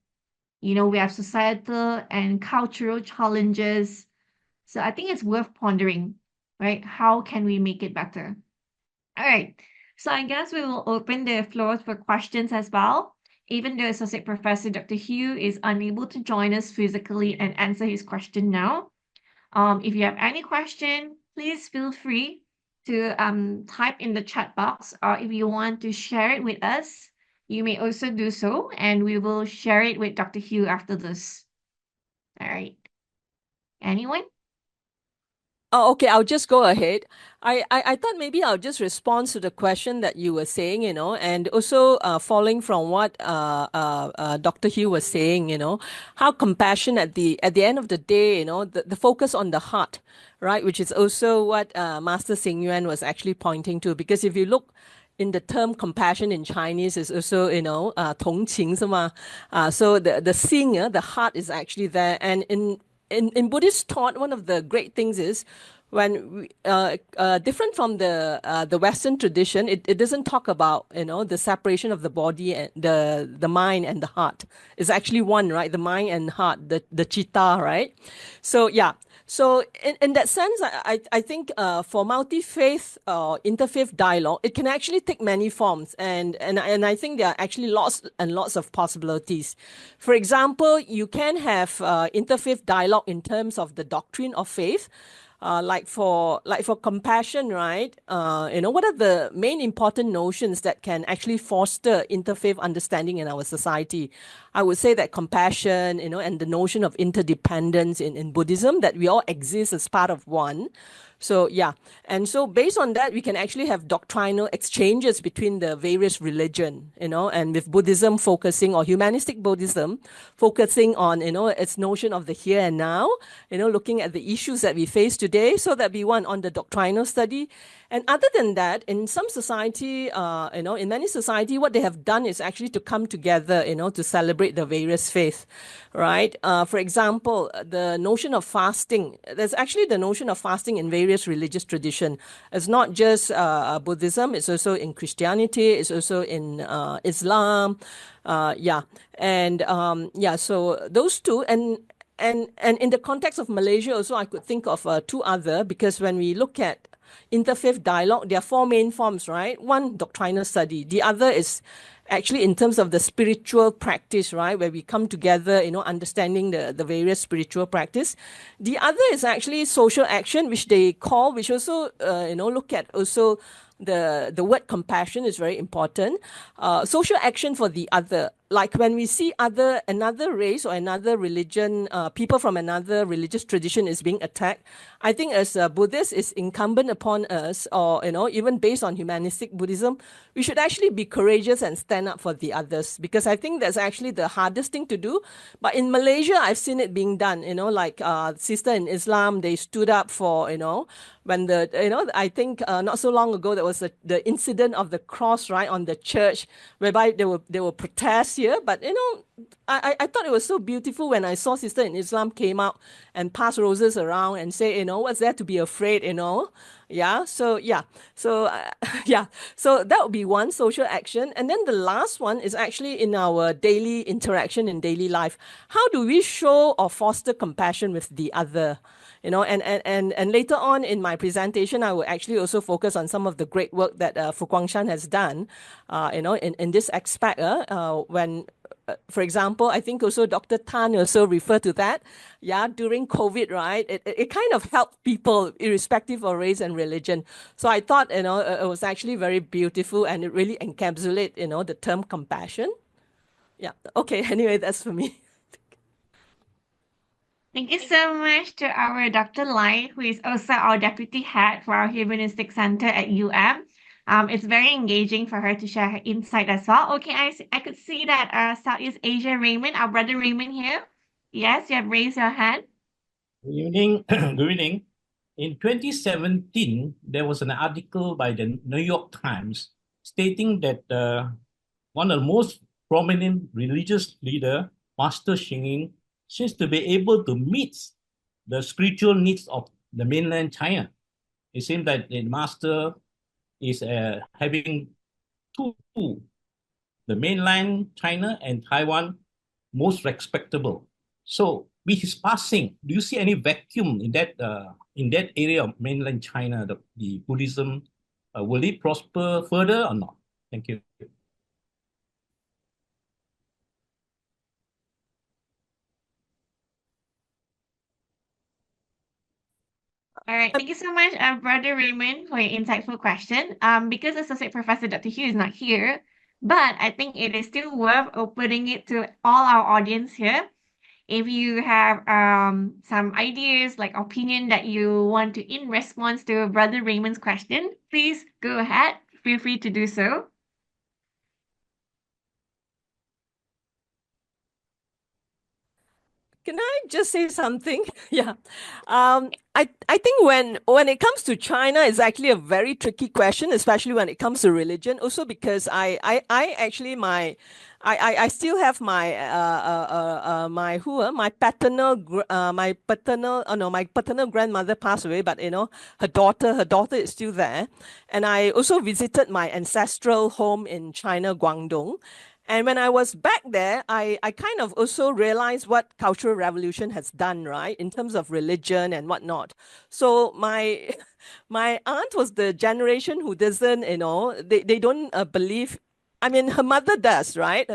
we have societal and cultural challenges. So I think it's worth pondering, right? How can we make it better? All right. So I guess we will open the floor for questions as well. Even though Associate Professor Dr. Hugh is unable to join us physically and answer his question now, if you have any question, please feel free to type in the chat box, or if you want to share it with us, you may also do so, and we will share it with Dr. Hugh after this. All right. Anyone? Oh, okay, I'll just go ahead. I thought maybe I'll just respond to the question that you were saying, and also following from what Dr. Hugh was saying, how compassion at the end of the day, the focus on the heart, right, which is also what Master Xing Yuan was actually pointing to. Because if you look in the term compassion in Chinese is also, 同情 so the seeing, the heart is actually there. And in Buddhist thought, one of the great things is when different from the Western tradition, it doesn't talk about the separation of the body and the mind and the heart. It's actually one, right? The mind and heart, the chitta, right? So yeah. So in that sense, I think for multi-faith or interfaith dialogue, it can actually take many forms, and I think there are actually lots and lots of possibilities. For example, you can have interfaith dialogue in terms of the doctrine of faith. Like for compassion, right? What are the main important notions that can actually foster interfaith understanding in our society? I would say that compassion, and the notion of interdependence in Buddhism, that we all exist as part of one. So yeah, and so based on that, we can actually have doctrinal exchanges between the various religion, and with Buddhism focusing, or humanistic Buddhism focusing on, its notion of the here and now, looking at the issues that we face today. So that we want on the doctrinal study. And other than that, in some society, in many society, what they have done is actually to come together, to celebrate the various faiths, right? For example, the notion of fasting. There's actually the notion of fasting in various religious tradition. It's not just Buddhism. It's also in Christianity. It's also in Islam. Yeah, and yeah. So those two, and in the context of Malaysia, also I could think of two other, because when we look at interfaith dialogue, there are four main forms, right? One, doctrinal study. The other is actually in terms of the spiritual practice, right? Where we come together, understanding the various spiritual practice. The other is actually social action, which they call, which also, look at also the word compassion is very important. Social action for the other. Like when we see another race or another religion, people from another religious tradition is being attacked, I think as Buddhists, it's incumbent upon us, or even based on humanistic Buddhism, we should actually be courageous and stand up for the others, because I think that's actually the hardest thing to do. But in Malaysia, I've seen it being done. Like sister in Islam, they stood up for when I think not so long ago there was the incident of the cross, right, on the church, whereby there were protests here. But I thought it was so beautiful when I saw sister in Islam came out and pass roses around and say, what's there to be afraid, yeah. So yeah, so yeah, so that would be one, social action. And then the last one is actually in our daily interaction in daily life. How do we show or foster compassion with the other? And later on in my presentation, I will actually also focus on some of the great work that Guang Shan has done, in this aspect. When, for example, I think also Dr. Tan also referred to that. Yeah, during COVID, right? It kind of helped people irrespective of race and religion. So I thought, it was actually very beautiful, and it really encapsulates, the term compassion. Yeah. Okay. Anyway, that's for me. Thank you so much to our Dr. Lai, who is also our deputy head for our Humanistic Center at UM. It's very engaging for her to share her insight as well. Okay, I could see that Southeast Asia Raymond, our brother Raymond here. Yes, you have raised your hand. Good evening. Good evening. In 2017, there was an article by the New York Times stating that one of the most prominent religious leader, Master Xing, seems to be able to meet the spiritual needs of the mainland China. It seems that the master is having two, the mainland China and Taiwan, most respectable. So with his passing, do you see any vacuum in that area of mainland China, the Buddhism? Will it prosper further or not? Thank you. All right, thank you so much, Brother Raymond, for your insightful question. Because Associate Professor Dr. Hugh is not here, but I think it is still worth opening it to all our audience here. If you have some ideas, like opinion that you want to in response to Brother Raymond's question, please go ahead. Feel free to do so. Can I just say something? Yeah. I think when it comes to China, it's actually a very tricky question, especially when it comes to religion. Also because I actually I still have my my paternal grandmother passed away, but her daughter is still there, and I also visited my ancestral home in China, Guangdong. And when I was back there, I kind of also realized what Cultural Revolution has done, right, in terms of religion and whatnot. So my my aunt was the generation who doesn't, they don't believe. I mean, her mother does, right?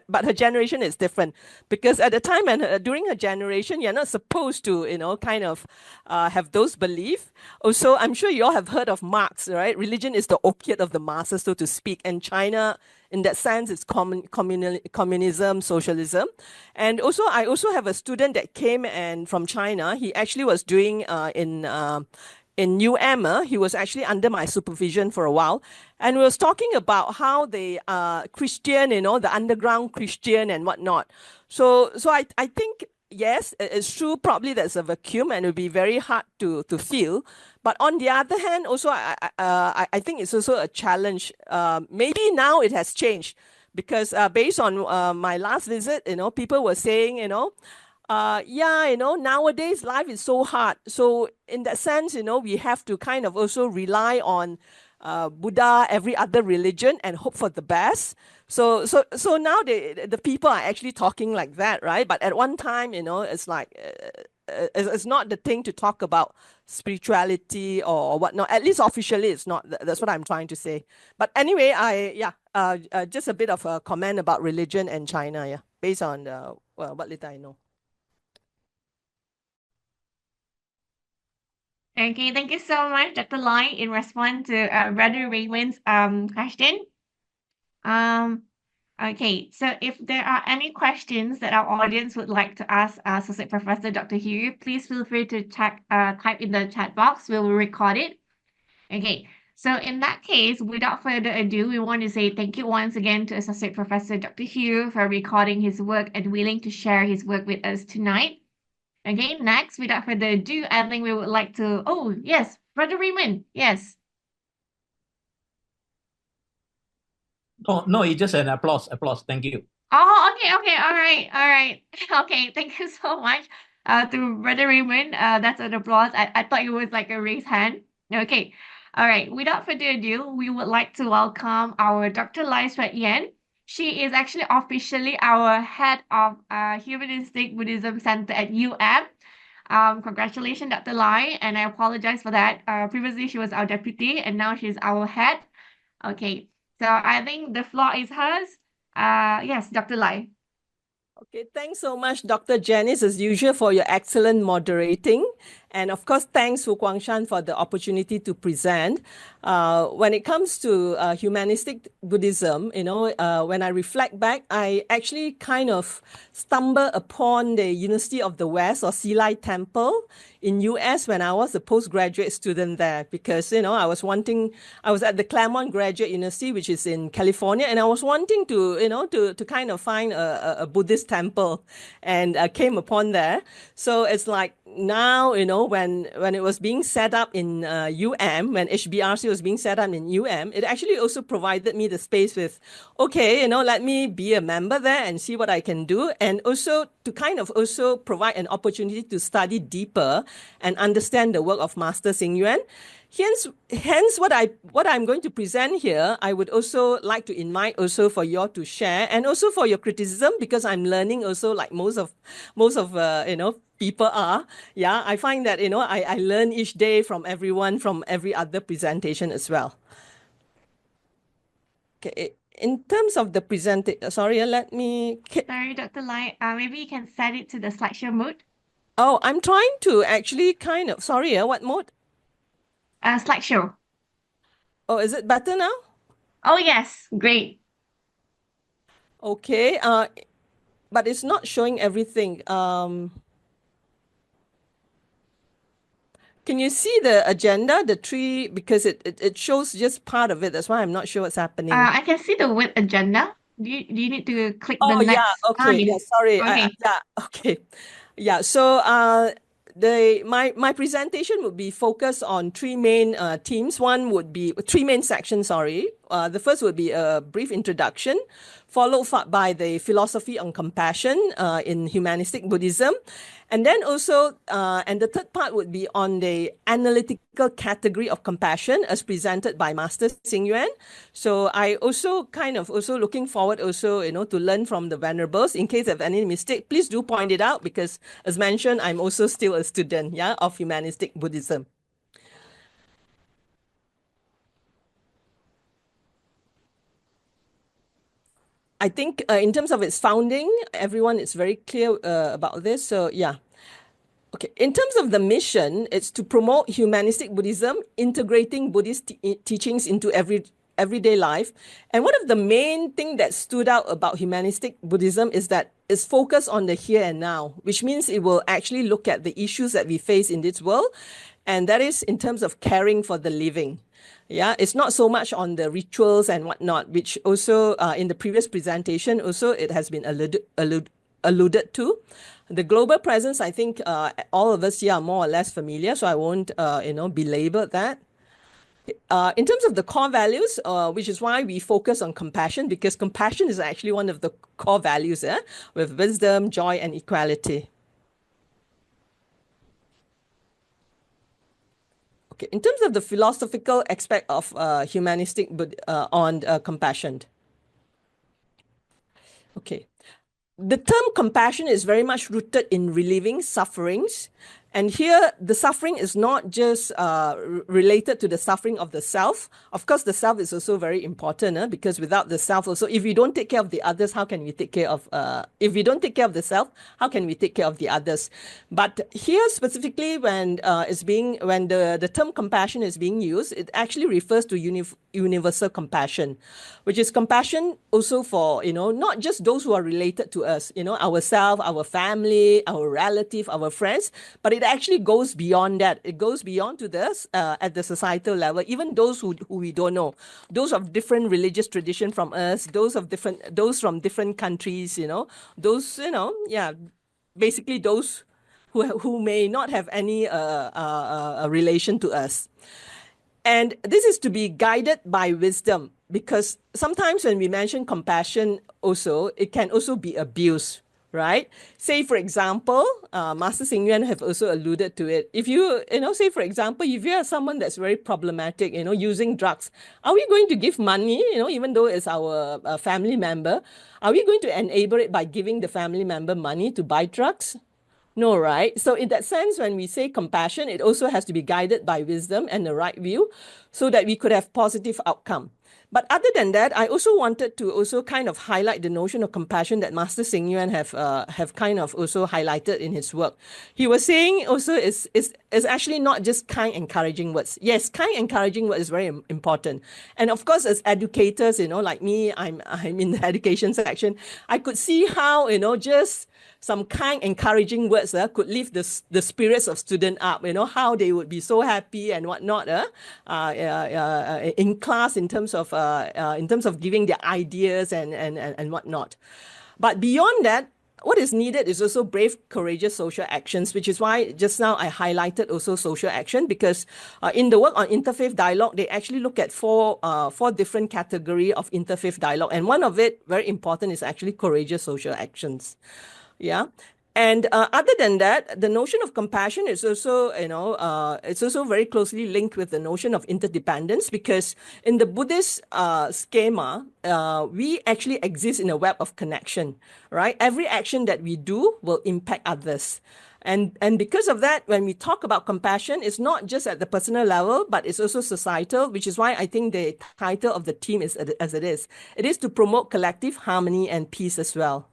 But her generation is different because at the time and during her generation, you're not supposed to, kind of have those beliefs. Also, I'm sure you all have heard of Marx, right? Religion is the opiate of the masses, so to speak. And China, in that sense, it's communism, socialism. And also, I also have a student that came and from China. He actually was doing in UM, he was actually under my supervision for a while, and we was talking about how the Christian, the underground Christian and whatnot. So I think yes, it's true. Probably there's a vacuum, and it would be very hard to feel. But on the other hand, also I think it's also a challenge. Maybe now it has changed because based on my last visit, people were saying, yeah, nowadays life is so hard. So in that sense, we have to kind of also rely on Buddha, every other religion, and hope for the best. So now the people are actually talking like that, right? But at one time, it's like it's not the thing to talk about spirituality or whatnot. At least officially, it's not. That's what I'm trying to say. But anyway, just a bit of a comment about religion and China, yeah, based on what little I know. Okay, thank you so much, Dr. Lai, in response to Brother Raymond's question. Okay, so if there are any questions that our audience would like to ask Associate Professor Dr. Hugh, please feel free to type in the chat box. We will record it. Okay, so in that case, without further ado, we want to say thank you once again to Associate Professor Dr. Hugh for recording his work and willing to share his work with us tonight. Okay, next, without further ado, I think we would like to, oh, yes, Brother Raymond, yes. No, it's just an applause. Thank you. Oh, okay, all right. Okay, thank you so much to Brother Raymond. That's an applause. I thought it was like a raised hand. Okay, all right. Without further ado, we would like to welcome our Dr. Suat Yen. She is actually officially our head of Humanistic Buddhism Center at UM. Congratulations, Dr. Lai, and I apologize for that. Previously, she was our deputy, and now she's our head. Okay, so I think the floor is hers. Yes, Dr. Lai. Okay, thanks so much, Dr. Janice, as usual, for your excellent moderating. And of course, thanks to Shan for the opportunity to present. When it comes to humanistic Buddhism, when I reflect back, I actually kind of stumbled upon the University of the West or Silai Temple in US when I was a postgraduate student there because, I was at the Claremont Graduate University, which is in California, and I was wanting to kind of find a Buddhist temple and came upon there. So it's like now, when it was being set up in UM, when HBRC was being set up in UM, it actually also provided me the space with, okay, let me be a member there and see what I can do. And also to kind of also provide an opportunity to study deeper and understand the work of Master Xing Yuan. Hence, what I'm going to present here, I would also like to invite also for you all to share and also for your criticism because I'm learning also like most of people are. Yeah, I find that I learn each day from everyone from every other presentation as well. Okay, in terms of the presentation, sorry, let me. Sorry, Dr. Lai. Maybe you can set it to the slideshow mode. Oh, I'm trying to actually kind of. Sorry, what mode? Slideshow. Oh, is it better now? Oh, yes. Great. Okay. but it's not showing everything. Can you see the agenda, the tree? Because it shows just part of it. That's why I'm not sure what's happening. I can see the with agenda. Do you need to click the Oh, yeah. next Okay. slide? Yeah. Sorry. Okay. Yeah. Okay. Yeah. So my presentation would be focused on three main themes. One would be three main sections. Sorry. The first would be a brief introduction, followed by the philosophy on compassion in humanistic Buddhism. And then also, and the third part would be on the analytical category of compassion as presented by Master Xing Yuan. So I also kind of also looking forward also, to learn from the venerables. In case of any mistake, please do point it out because as mentioned, I'm also still a student, of humanistic Buddhism. I think in terms of its founding, everyone is very clear about this. So yeah. Okay, in terms of the mission, it's to promote humanistic Buddhism, integrating Buddhist teachings into everyday life. And one of the main thing that stood out about humanistic Buddhism is that it's focused on the here and now, which means it will actually look at the issues that we face in this world. And that is in terms of caring for the living. Yeah, it's not so much on the rituals and whatnot, which also in the previous presentation, also it has been alluded to. The global presence, I think all of us here are more or less familiar, so I won't, belabor that. In terms of the core values, which is why we focus on compassion, because compassion is actually one of the core values, with wisdom, joy, and equality. Okay, in terms of the philosophical aspect of humanistic, but on compassion. Okay. The term compassion is very much rooted in relieving sufferings. And here, the suffering is not just related to the suffering of the self. Of course, the self is also very important because without the self also, if we don't take care of the others, how can we take care of, if we don't take care of the self, how can we take care of the others? But here specifically when the term compassion is being used, it actually refers to universal compassion, which is compassion also for, not just those who are related to us, ourselves, our family, our relative, our friends, but it actually goes beyond that. It goes beyond to this at the societal level, even those who we don't know, those of different religious tradition from us, those from different countries, those, basically those who may not have any relation to us. And this is to be guided by wisdom, because sometimes when we mention compassion also, it can also be abused, right? Say, for example, Master Xing Yuan have also alluded to it. If you, say, for example, if you are someone that's very problematic, using drugs, are we going to give money, even though it's our family member, are we going to enable it by giving the family member money to buy drugs? No, right? So in that sense, when we say compassion, it also has to be guided by wisdom and the right view so that we could have positive outcome. But other than that, I also wanted to also kind of highlight the notion of compassion that Master Xing Yuan have kind of also highlighted in his work. He was saying also is actually not just kind, encouraging words. Yes, kind, encouraging words is very important. And of course, as educators, like me, I'm in the education section, I could see how, just some kind, encouraging words could lift the spirits of student up, how they would be so happy and whatnot in class in terms of giving their ideas and whatnot. But beyond that, what is needed is also brave, courageous social actions, which is why just now I highlighted also social action, because in the work on interfaith dialogue, they actually look at four different categories of interfaith dialogue. And one of it, very important, is actually courageous social actions. Yeah. And other than that, the notion of compassion is also, it's also very closely linked with the notion of interdependence, because in the Buddhist schema, we actually exist in a web of connection, right? Every action that we do will impact others. And because of that, when we talk about compassion, it's not just at the personal level, but it's also societal, which is why I think the title of the theme is as it is. It is to promote collective harmony and peace as well.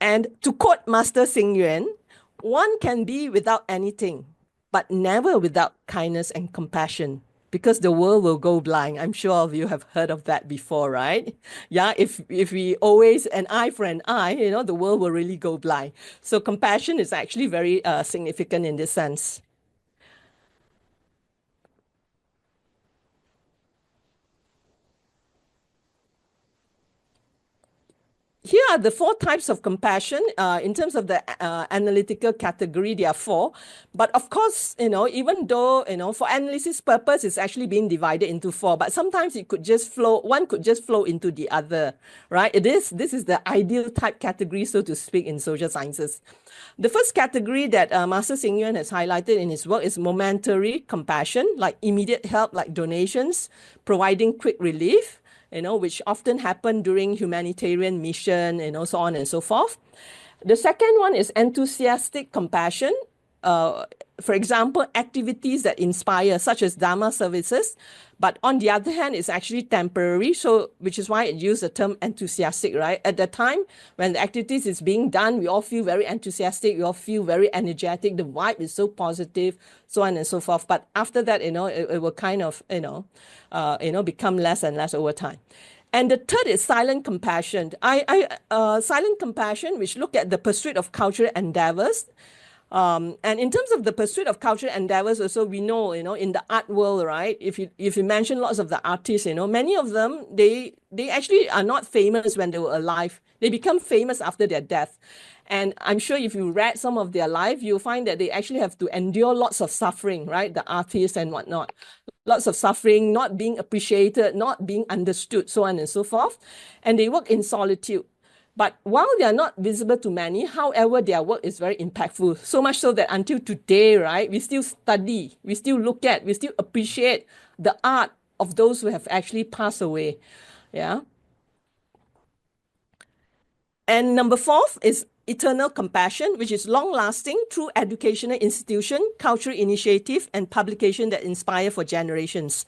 And to quote Master Xing Yuan, one can be without anything, but never without kindness and compassion. because the world will go blind. I'm sure all of you have heard of that before, right? Yeah, if we always an eye for an eye, the world will really go blind. So compassion is actually very significant in this sense. Here are the 4 types of compassion. In terms of the analytical category, there are 4. But of course, even though, for analysis purpose, it's actually being divided into 4. But sometimes it could just flow, one could just flow into the other, right? This is the ideal type category, so to speak, in social sciences. The first category that Master Xing Yuan has highlighted in his work is momentary compassion, like immediate help, like donations, providing quick relief, which often happen during humanitarian mission, so on and so forth. The second one is enthusiastic compassion. For example, activities that inspire, such as Dharma services. But on the other hand, it's actually temporary, so which is why it used the term enthusiastic, right? At the time when the activities is being done, we all feel very enthusiastic, we all feel very energetic, the vibe is so positive, so on and so forth. But after that, it will kind of, become less and less over time. And the third is silent compassion. Silent compassion, which look at the pursuit of cultural endeavors. And in terms of the pursuit of cultural endeavors, also we know, in the art world, right? If you mention lots of the artists, many of them they actually are not famous when they were alive. They become famous after their death. And I'm sure if you read some of their life, you'll find that they actually have to endure lots of suffering, right? The artists and whatnot. Lots of suffering, not being appreciated, not being understood, so on and so forth. And they work in solitude. But while they are not visible to many, however, their work is very impactful. So much so that until today, right, we still study, we still look at, we still appreciate the art of those who have actually passed away. Yeah. And number 4 is eternal compassion, which is long-lasting through educational institution, cultural initiative, and publication that inspire for generations.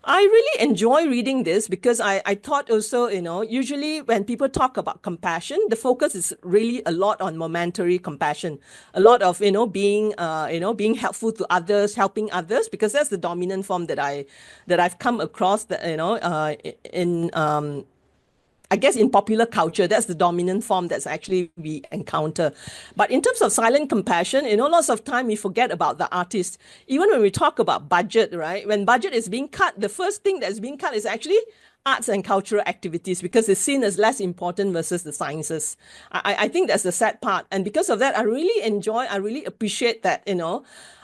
I really enjoy reading this because I thought also, usually when people talk about compassion, the focus is really a lot on momentary compassion, a lot of, being helpful to others, helping others, because that's the dominant form that I've come across that, I guess in popular culture, that's the dominant form that's actually we encounter. But in terms of silent compassion, lots of time we forget about the artist. Even when we talk about budget, right? When budget is being cut, the first thing that's being cut is actually arts and cultural activities because it's seen as less important versus the sciences. I think that's the sad part. And because of that, I really appreciate that,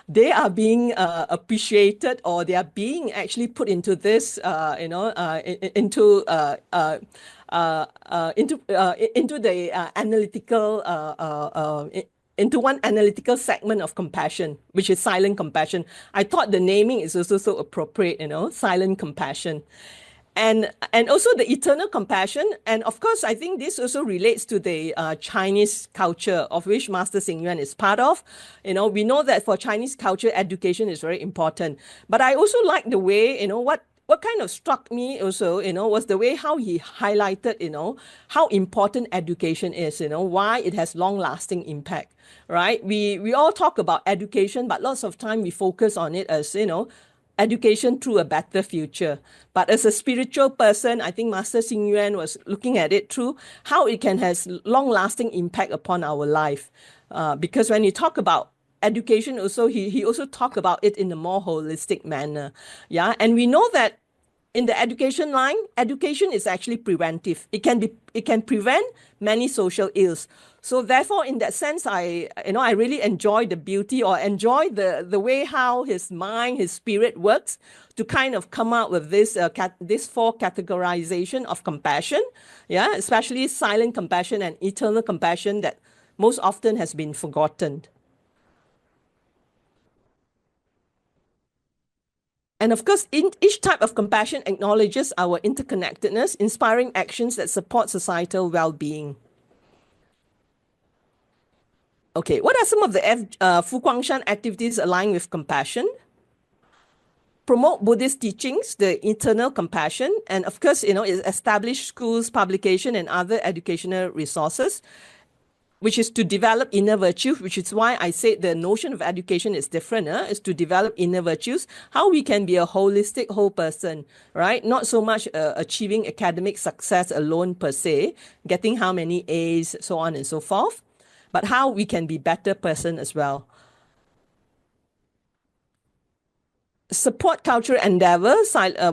they are being appreciated, or they are being actually put into this, into the analytical, into one analytical segment of compassion, which is silent compassion. I thought the naming is also so appropriate, silent compassion. And also the eternal compassion. And of course, I think this also relates to the Chinese culture, of which Master Xing Yuan is part of. We know that for Chinese culture, education is very important. But I also like the way, what kind of struck me also, was the way how he highlighted, how important education is, why it has long-lasting impact, right? We all talk about education, but lots of time we focus on it as, education through a better future. But as a spiritual person, I think Master Xing Yuan was looking at it through how it can have long-lasting impact upon our life. Because when you talk about education also, he also talked about it in a more holistic manner. Yeah, and we know that in the education line, education is actually preventive. It can prevent many social ills. So therefore, in that sense, I really enjoy the beauty, or enjoy the way how his mind, his spirit works to kind of come out with this 4 categorization of compassion. Yeah, especially silent compassion and eternal compassion that most often has been forgotten. And of course, each type of compassion acknowledges our interconnectedness, inspiring actions that support societal well-being. Okay, what are some of the Fu Guangshan activities aligned with compassion? Promote Buddhist teachings, the eternal compassion, and of course, establish schools, publication, and other educational resources. which is to develop inner virtue, which is why I said the notion of education is different, is to develop inner virtues, how we can be a holistic whole person, right? Not so much achieving academic success alone per se, getting how many A's, so on and so forth, but how we can be better person as well. Support cultural endeavor,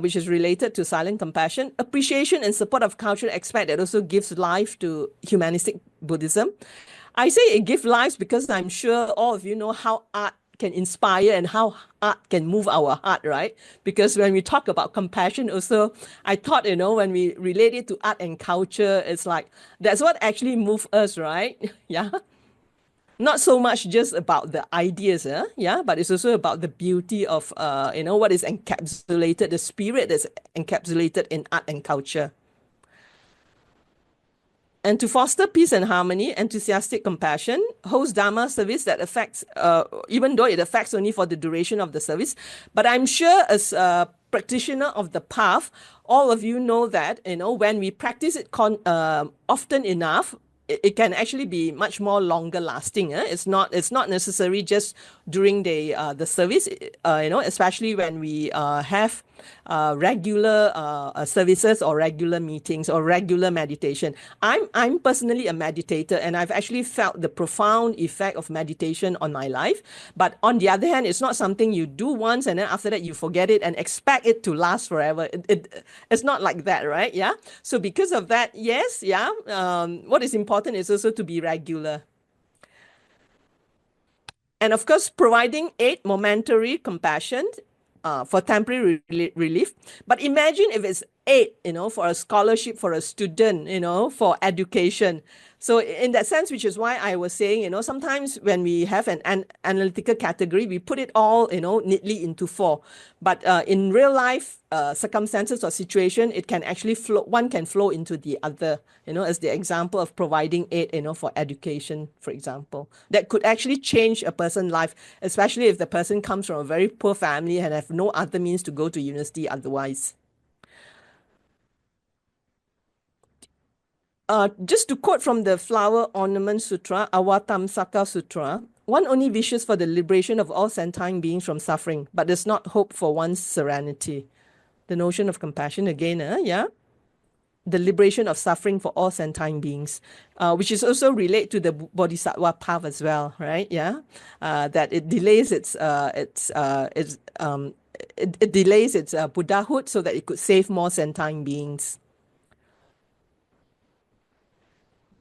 which is related to silent compassion, appreciation and support of cultural aspect that also gives life to humanistic Buddhism. I say it gives life because I'm sure all of you know how art can inspire and how art can move our heart, right? Because when we talk about compassion also, I thought, when we relate it to art and culture, it's like, that's what actually moves us, right? Yeah. Not so much just about the ideas, but it's also about the beauty of, what is encapsulated, the spirit that's encapsulated in art and culture. And to foster peace and harmony, enthusiastic compassion, host Dharma service that affects, even though it affects only for the duration of the service. But I'm sure as a practitioner of the path, all of you know that, when we practice it often enough, it can actually be much more longer lasting. It's not necessary just during the service, especially when we have regular services or regular meetings or regular meditation. I'm personally a meditator, and I've actually felt the profound effect of meditation on my life. But on the other hand, it's not something you do once and then after that you forget it and expect it to last forever. It's not like that, right? Yeah. So because of that, yes, yeah. What is important is also to be regular. And of course, providing aid, momentary compassion for temporary relief. But imagine if it's aid, for a scholarship, for a student, for education. So in that sense, which is why I was saying, sometimes when we have an analytical category, we put it all, neatly into 4. But in real life circumstances or situation, it can actually flow, one can flow into the other, as the example of providing aid, for education, for example, that could actually change a person's life, especially if the person comes from a very poor family and have no other means to go to university otherwise. Just to quote from the Flower Ornament Sutra, Avatamsaka Sutra, one only wishes for the liberation of all sentient beings from suffering, but does not hope for one's serenity. The notion of compassion again, yeah? The liberation of suffering for all sentient beings, which is also relate to the Bodhisattva path as well, right? Yeah, that it delays its Buddhahood so that it could save more sentient beings.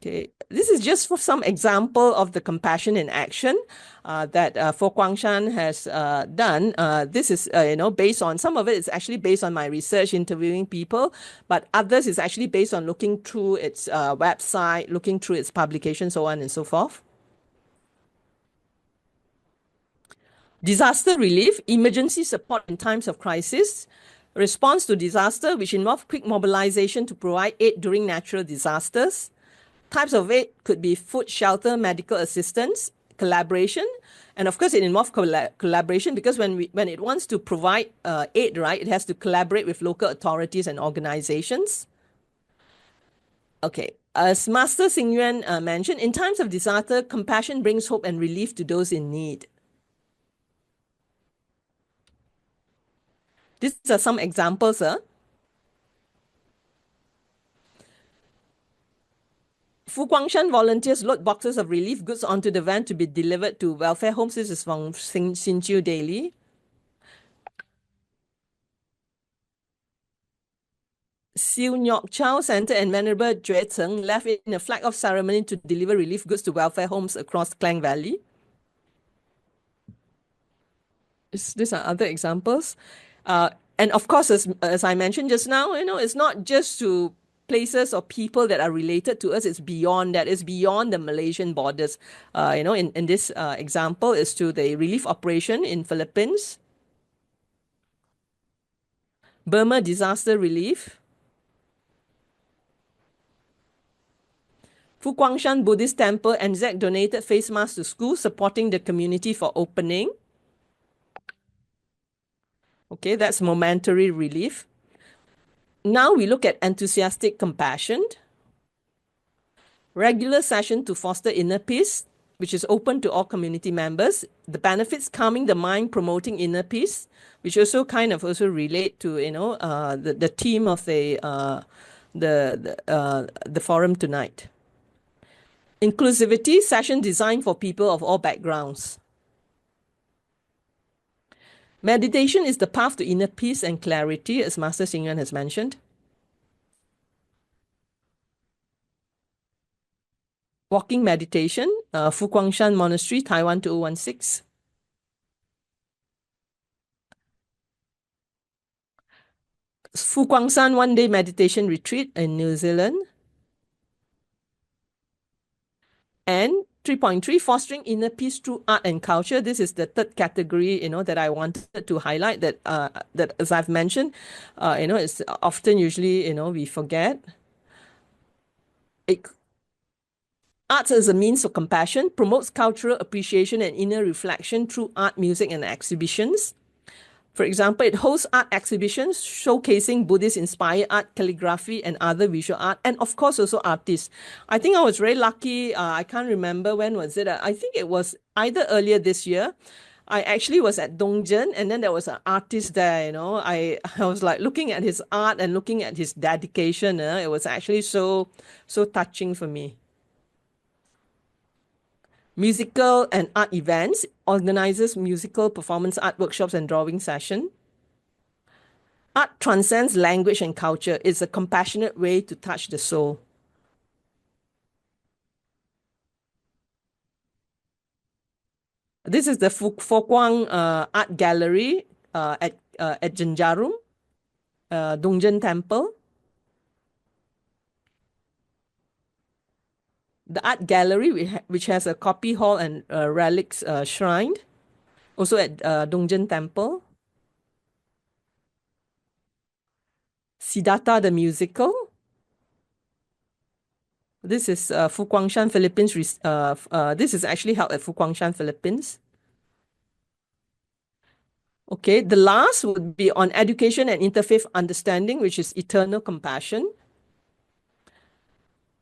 Okay, this is just for some example of the compassion in action that Fo Guangshan has done. This is, based on, some of it is actually based on my research, interviewing people, but others is actually based on looking through its website, looking through its publication, so on and so forth. Disaster relief, emergency support in times of crisis, response to disaster, which involve quick mobilization to provide aid during natural disasters. Types of aid could be food, shelter, medical assistance, collaboration, and of course it involves collaboration because when it wants to provide aid, right, it has to collaborate with local authorities and organizations. Okay, as Master Xing Yuan mentioned, in times of disaster, compassion brings hope and relief to those in need. These are some examples. Fu Guangshan volunteers load boxes of relief goods onto the van to be delivered to welfare homes. This is from Hsinchu Daily. Siu Nyok Chow Center and Venerable Jue Tseng left in a flag-off ceremony to deliver relief goods to welfare homes across Klang Valley. These are other examples. And of course, as I mentioned just now, it's not just to places or people that are related to us. It's beyond that. It's beyond the Malaysian borders. In this example, is to the relief operation in Philippines, Burma disaster relief, Fu Guangshan Buddhist Temple, NZ donated face masks to schools, supporting the community for opening. Okay, that's momentary relief. Now we look at enthusiastic compassion. Regular session to foster inner peace, which is open to all community members. The benefits: calming the mind, promoting inner peace, which also kind of also relate to the theme of the forum tonight. Inclusivity, session designed for people of all backgrounds. Meditation is the path to inner peace and clarity, as Master Xing Yuan has mentioned. Walking meditation, Shan Monastery, Taiwan 2016. Shan one-day meditation retreat in New Zealand. And 3.3, fostering inner peace through art and culture. This is the third category, that I wanted to highlight, that as I've mentioned, it's often usually, we forget. Arts as a means of compassion, promotes cultural appreciation and inner reflection through art, music, and exhibitions. For example, it hosts art exhibitions showcasing Buddhist-inspired art, calligraphy, and other visual art, and of course also artists. I think I was very lucky. I can't remember when was it. I think it was either earlier this year. I actually was at Dongzhen, and then there was an artist there. I was like looking at his art and looking at his dedication. It was actually so touching for me. Musical and art events, organizes musical performance art workshops and drawing session. Art transcends language and culture. It's a compassionate way to touch the soul. This is the Guang Art Gallery at Jenjarum, Dongzhen Temple. The art gallery, which has a copy hall and relics shrine, also at Dongzhen Temple. Siddhartha the musical. This is Shan, Philippines. This is actually held at Shan, Philippines. Okay, the last would be on education and interfaith understanding, which is eternal compassion.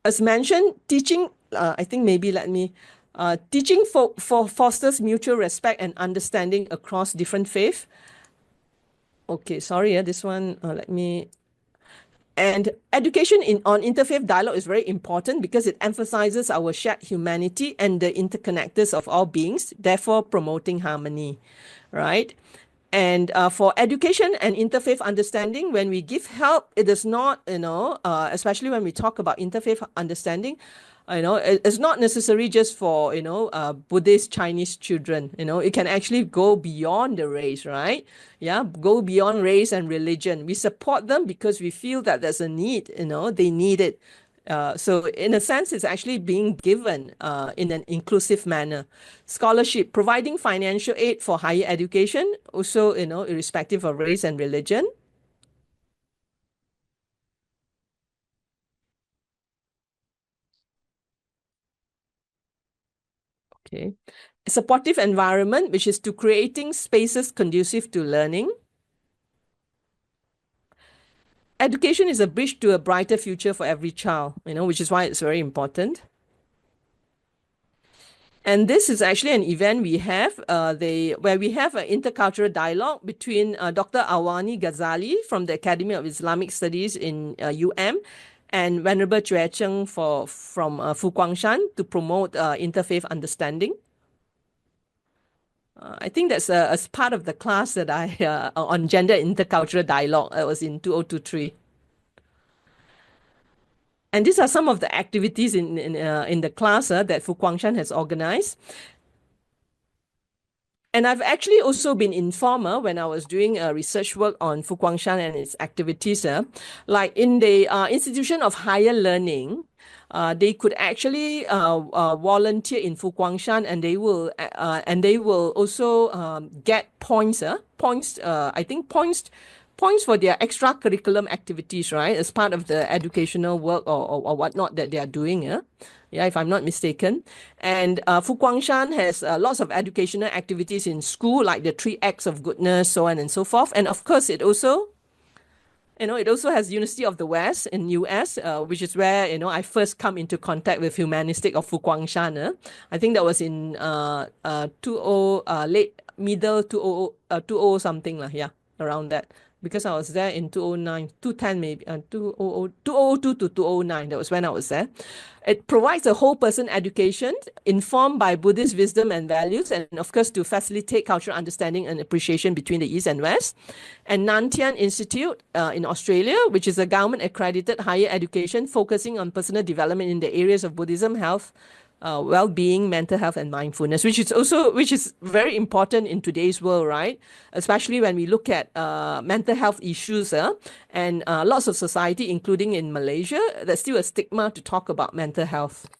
As mentioned, teaching, I think maybe let me, teaching fosters mutual respect and understanding across different faiths. Okay, sorry, this one, let me. And education on interfaith dialogue is very important because it emphasizes our shared humanity and the interconnectedness of all beings, therefore promoting harmony, right? And for education and interfaith understanding, when we give help, it is not, especially when we talk about interfaith understanding, it's not necessary just for, Buddhist Chinese children. It can actually go beyond the race, right? Yeah, go beyond race and religion. We support them because we feel that there's a need, they need it. So in a sense, it's actually being given in an inclusive manner. Scholarship, providing financial aid for higher education, also, irrespective of race and religion. Okay. A supportive environment, which is to creating spaces conducive to learning. Education is a bridge to a brighter future for every child, which is why it's very important. And this is actually an event we have, where we have an intercultural dialogue between Dr. Awani Ghazali from the Academy of Islamic Studies in and Venerable Chue Cheng from Shan to promote interfaith understanding. I think that's as part of the class that I on gender intercultural dialogue. It was in 2023. And these are some of the activities in the class that Shan has organized. And I've actually also been informed when I was doing research work on Shan and its activities. Like in the Institution of Higher Learning, they could actually volunteer in Shan, and they will also get points. I think points for their extracurriculum activities, right? As part of the educational work or whatnot that they are doing. Yeah, if I'm not mistaken. And Shan has lots of educational activities in school, like the 3 acts of goodness, so on and so forth. And of course, it also it also has University of the West in US, which is where, I first come into contact with Humanistic of Shan. I think that was in 20 something lah, yeah, around that. Because I was there in 2009, 2010 maybe, 2002 to 2009. That was when I was there. It provides a whole person education informed by Buddhist wisdom and values, and of course to facilitate cultural understanding and appreciation between the East and West. And Nantian Institute in Australia, which is a government accredited higher education focusing on personal development in the areas of Buddhism, health, well-being, mental health, and mindfulness, which is very important in today's world, right? Especially when we look at mental health issues, and lots of society, including in Malaysia, there's still a stigma to talk about mental health.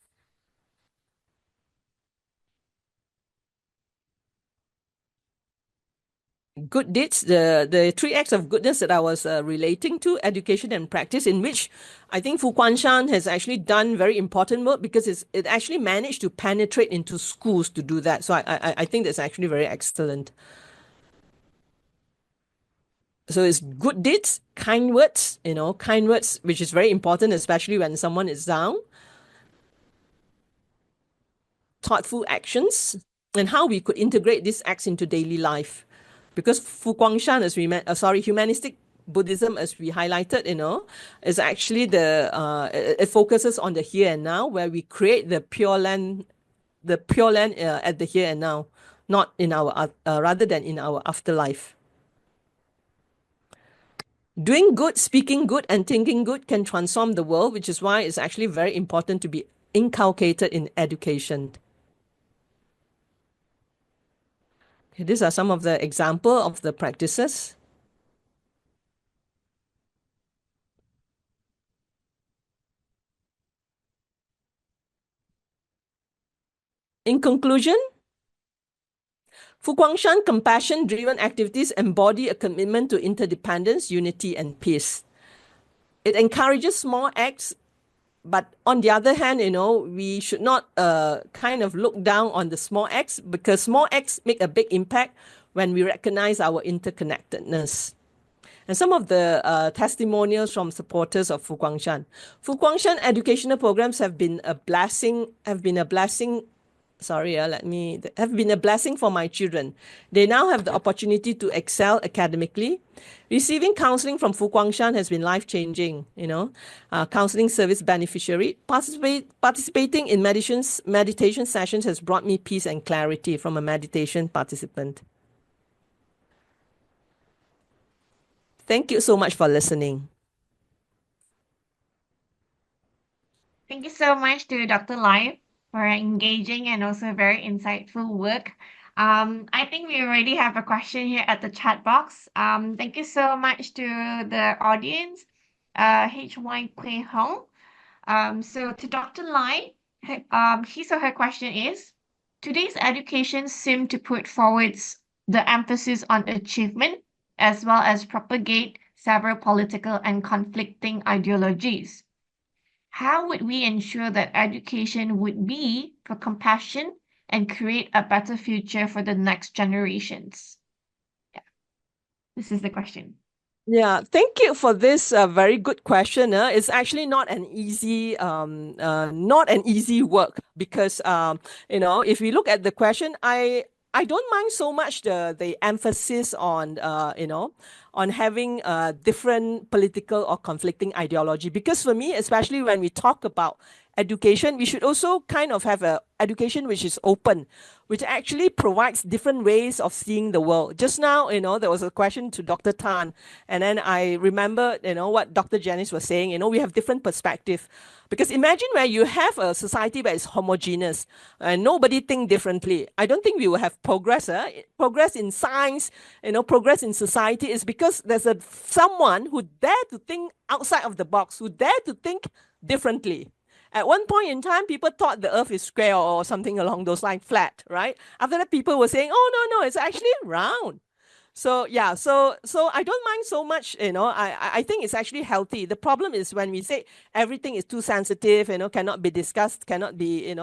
Good deeds, the 3 acts of goodness that I was relating to, education and practice, in which I think Shan has actually done very important work, because it actually managed to penetrate into schools to do that. So I think that's actually very excellent. So it's good deeds, kind words, which is very important, especially when someone is down. Thoughtful actions, and how we could integrate these acts into daily life. Because Shan, as Humanistic Buddhism, as we highlighted, is actually it focuses on the here and now, where we create the pure land at the here and now, not in our rather than in our afterlife. Doing good, speaking good, and thinking good can transform the world, which is why it's actually very important to be inculcated in education. Okay, these are some of the examples of the practices. In conclusion, Shan compassion-driven activities embody a commitment to interdependence, unity, and peace. It encourages small acts, but on the other hand, we should not kind of look down on the small acts, because small acts make a big impact when we recognize our interconnectedness. And some of the testimonials from supporters of Shan. Shan educational programs have been a blessing for my children. They now have the opportunity to excel academically. Receiving counseling from Shan has been life-changing, counseling service beneficiary. Participating in meditation sessions has brought me peace and clarity from a meditation participant. Thank you so much for listening. Thank you so much to Dr. Lai for engaging and also very insightful work. I think we already have a question here at the chat box. Thank you so much to the audience, HY Kwe Hong. So to Dr. Lai, his or her question is, today's education seem to put forward the emphasis on achievement as well as propagate several political and conflicting ideologies. How would we ensure that education would be for compassion and create a better future for the next generations? Yeah, this is the question. Yeah, thank you for this very good question. It's actually not an easy work, because if we look at the question, I don't mind so much the emphasis on on having different political or conflicting ideology, because for me, especially when we talk about education, we should also kind of have a education which is open, which actually provides different ways of seeing the world. Just now, there was a question to Dr. Tan, and then I remember, what Dr. Janice was saying, we have different perspective. Because imagine where you have a society that is homogeneous and nobody think differently. I don't think we will have progress. Progress in science, progress in society is because there's someone who dare to think outside of the box, who dare to think differently. At one point in time, people thought the earth is square or something along those lines, flat, right? After that, people were saying, oh, no, it's actually round. So yeah, so I don't mind so much, I think it's actually healthy. The problem is when we say everything is too sensitive, cannot be discussed, cannot be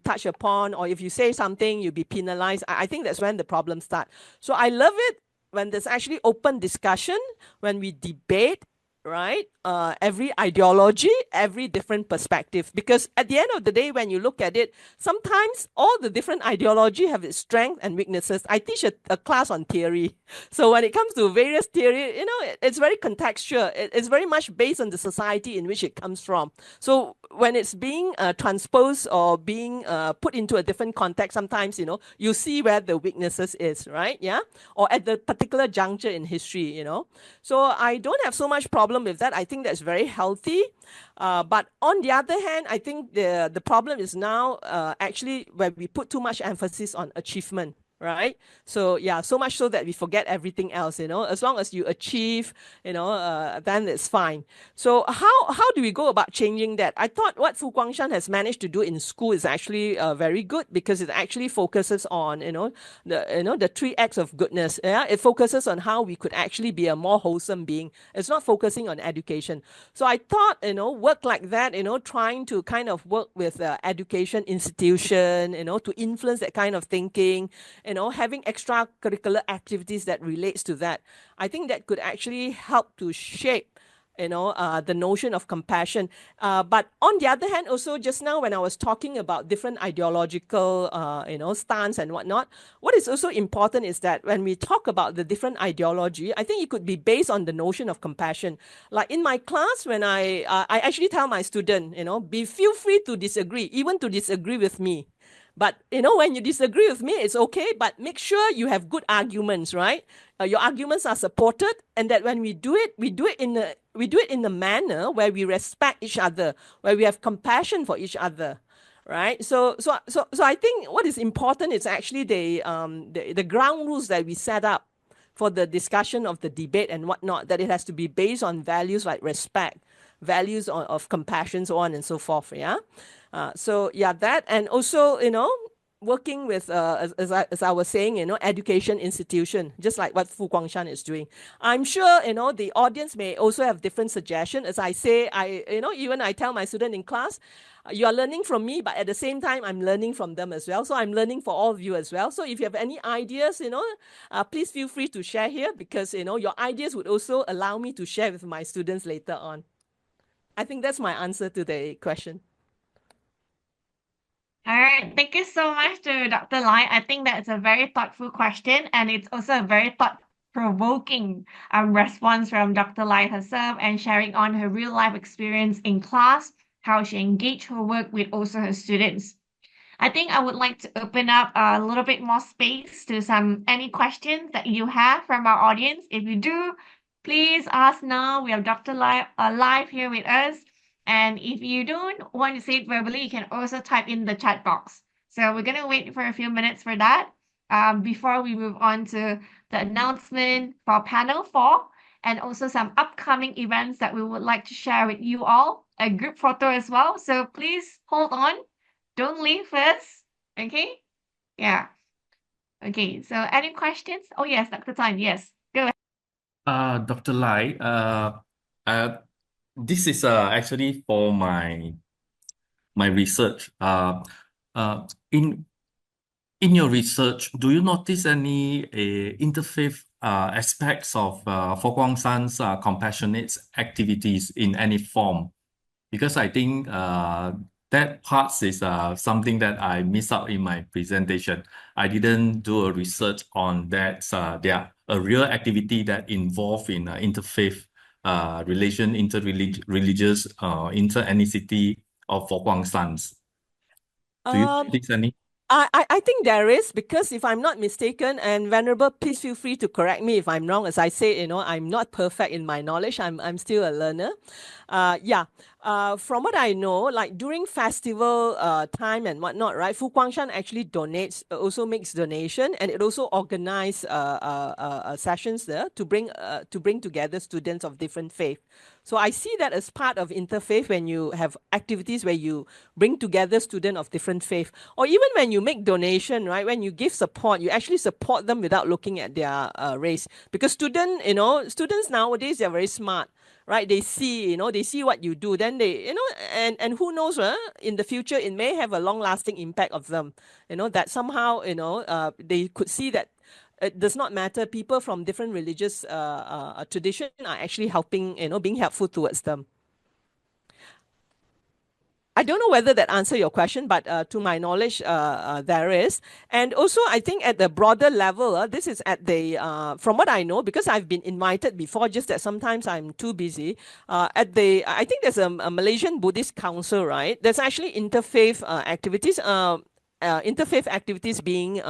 touched upon, or if you say something, you'll be penalized. I think that's when the problems start. So I love it when there's actually open discussion, when we debate, right? Every ideology, every different perspective. Because at the end of the day, when you look at it, sometimes all the different ideology have its strengths and weaknesses. I teach a class on theory. So when it comes to various theory, it's very contextual. It's very much based on the society in which it comes from. So when it's being transposed or being put into a different context, sometimes, you see where the weaknesses is, right? Yeah. Or at the particular juncture in history, So I don't have so much problem with that. I think that's very healthy. But on the other hand, I think the problem is now actually where we put too much emphasis on achievement. Right. So yeah, so much so that we forget everything else, as long as you achieve, then it's fine. So how do we go about changing that? I thought what Fu Guangshan has managed to do in school is actually very good, because it actually focuses on, the 3 acts of goodness. Yeah, it focuses on how we could actually be a more wholesome being. It's not focusing on education. So I thought, work like that, trying to kind of work with education institution, to influence that kind of thinking, having extracurricular activities that relates to that. I think that could actually help to shape the notion of compassion. But on the other hand, also just now when I was talking about different ideological, stance and whatnot, what is also important is that when we talk about the different ideology, I think it could be based on the notion of compassion. Like in my class, when I actually tell my student, feel free to disagree, even to disagree with me. But when you disagree with me, it's okay, but make sure you have good arguments, right? Your arguments are supported, and that when we do it in a manner where we respect each other, where we have compassion for each other, right? So I think what is important is actually the ground rules that we set up for the discussion of the debate and whatnot, that it has to be based on values like respect, values of compassion, so on and so forth. Yeah. So yeah, that, and also, working with, as I was saying, education institution, just like what Fu Guangshan is doing. I'm sure, the audience may also have different suggestions. As I say, even I tell my student in class, you are learning from me, but at the same time, I'm learning from them as well. So I'm learning for all of you as well. So if you have any ideas, please feel free to share here, because, your ideas would also allow me to share with my students later on. I think that's my answer to the question. All right, thank you so much to Dr. Lai. I think that's a very thoughtful question, and it's also a very thought-provoking response from Dr. Lai herself, and sharing on her real-life experience in class, how she engaged her work with also her students. I think I would like to open up a little bit more space to any questions that you have from our audience. If you do, please ask now. We have Dr. Lai live here with us. And if you don't want to say it verbally, you can also type in the chat box. So we're going to wait for a few minutes for that before we move on to the announcement for panel 4, and also some upcoming events that we would like to share with you all, a group photo as well. So please hold on. Don't leave first. Okay? Yeah. Okay. So any questions? Oh, yes, Dr. Tan. Yes. Go ahead. Dr. Lai, this is actually for my research. In your research, do you notice any interfaith aspects of Fu Guangshan's compassionate activities in any form? Because I think that part is something that I missed out in my presentation. I didn't do a research on that. There a real activity that involved in interfaith relation, interreligious, interethnicity of Fu Guangshan's. Do you notice any? I think there is, because if I'm not mistaken, and Venerable, please feel free to correct me if I'm wrong. As I say, I'm not perfect in my knowledge. I'm still a learner. From what I know, like during festival time and whatnot, right? Fu Guangshan actually donates, also makes donation, and it also organize sessions there to bring together students of different faith. So I see that as part of interfaith, when you have activities where you bring together students of different faith, or even when you make donation, right? When you give support, you actually support them without looking at their race, because students nowadays, they're very smart. Right, they see what you do, then they, and who knows, in the future it may have a long-lasting impact of them. That somehow, they could see that it does not matter. People from different religious tradition are actually helping, being helpful towards them. I don't know whether that answer your question, but to my knowledge, there is. And also, I think at the broader level, this is at the, from what I know, because I've been invited before, just that sometimes I'm too busy. I think there's a Malaysian Buddhist Council, right? There's actually interfaith activities. Interfaith activities being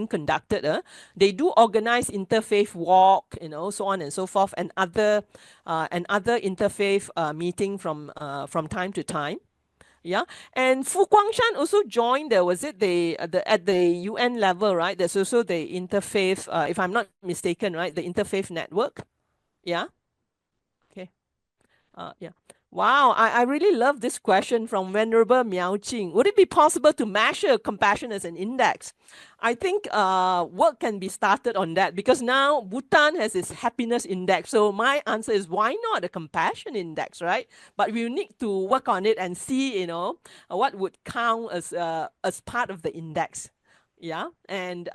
conducted. They do organize interfaith walk, so on and so forth, and other interfaith meeting from time to time. Yeah, and Fu Guangshan also joined. Was it at the UN level, right? There's also the interfaith, if I'm not mistaken, right? The interfaith network. Yeah. Okay. Yeah. Wow, I really love this question from Venerable Miao Jing. Would it be possible to measure compassion as an index? I think work can be started on that, because now Bhutan has its happiness index. So my answer is, why not a compassion index, right? But we need to work on it and see, what would count as part of the index. Yeah, and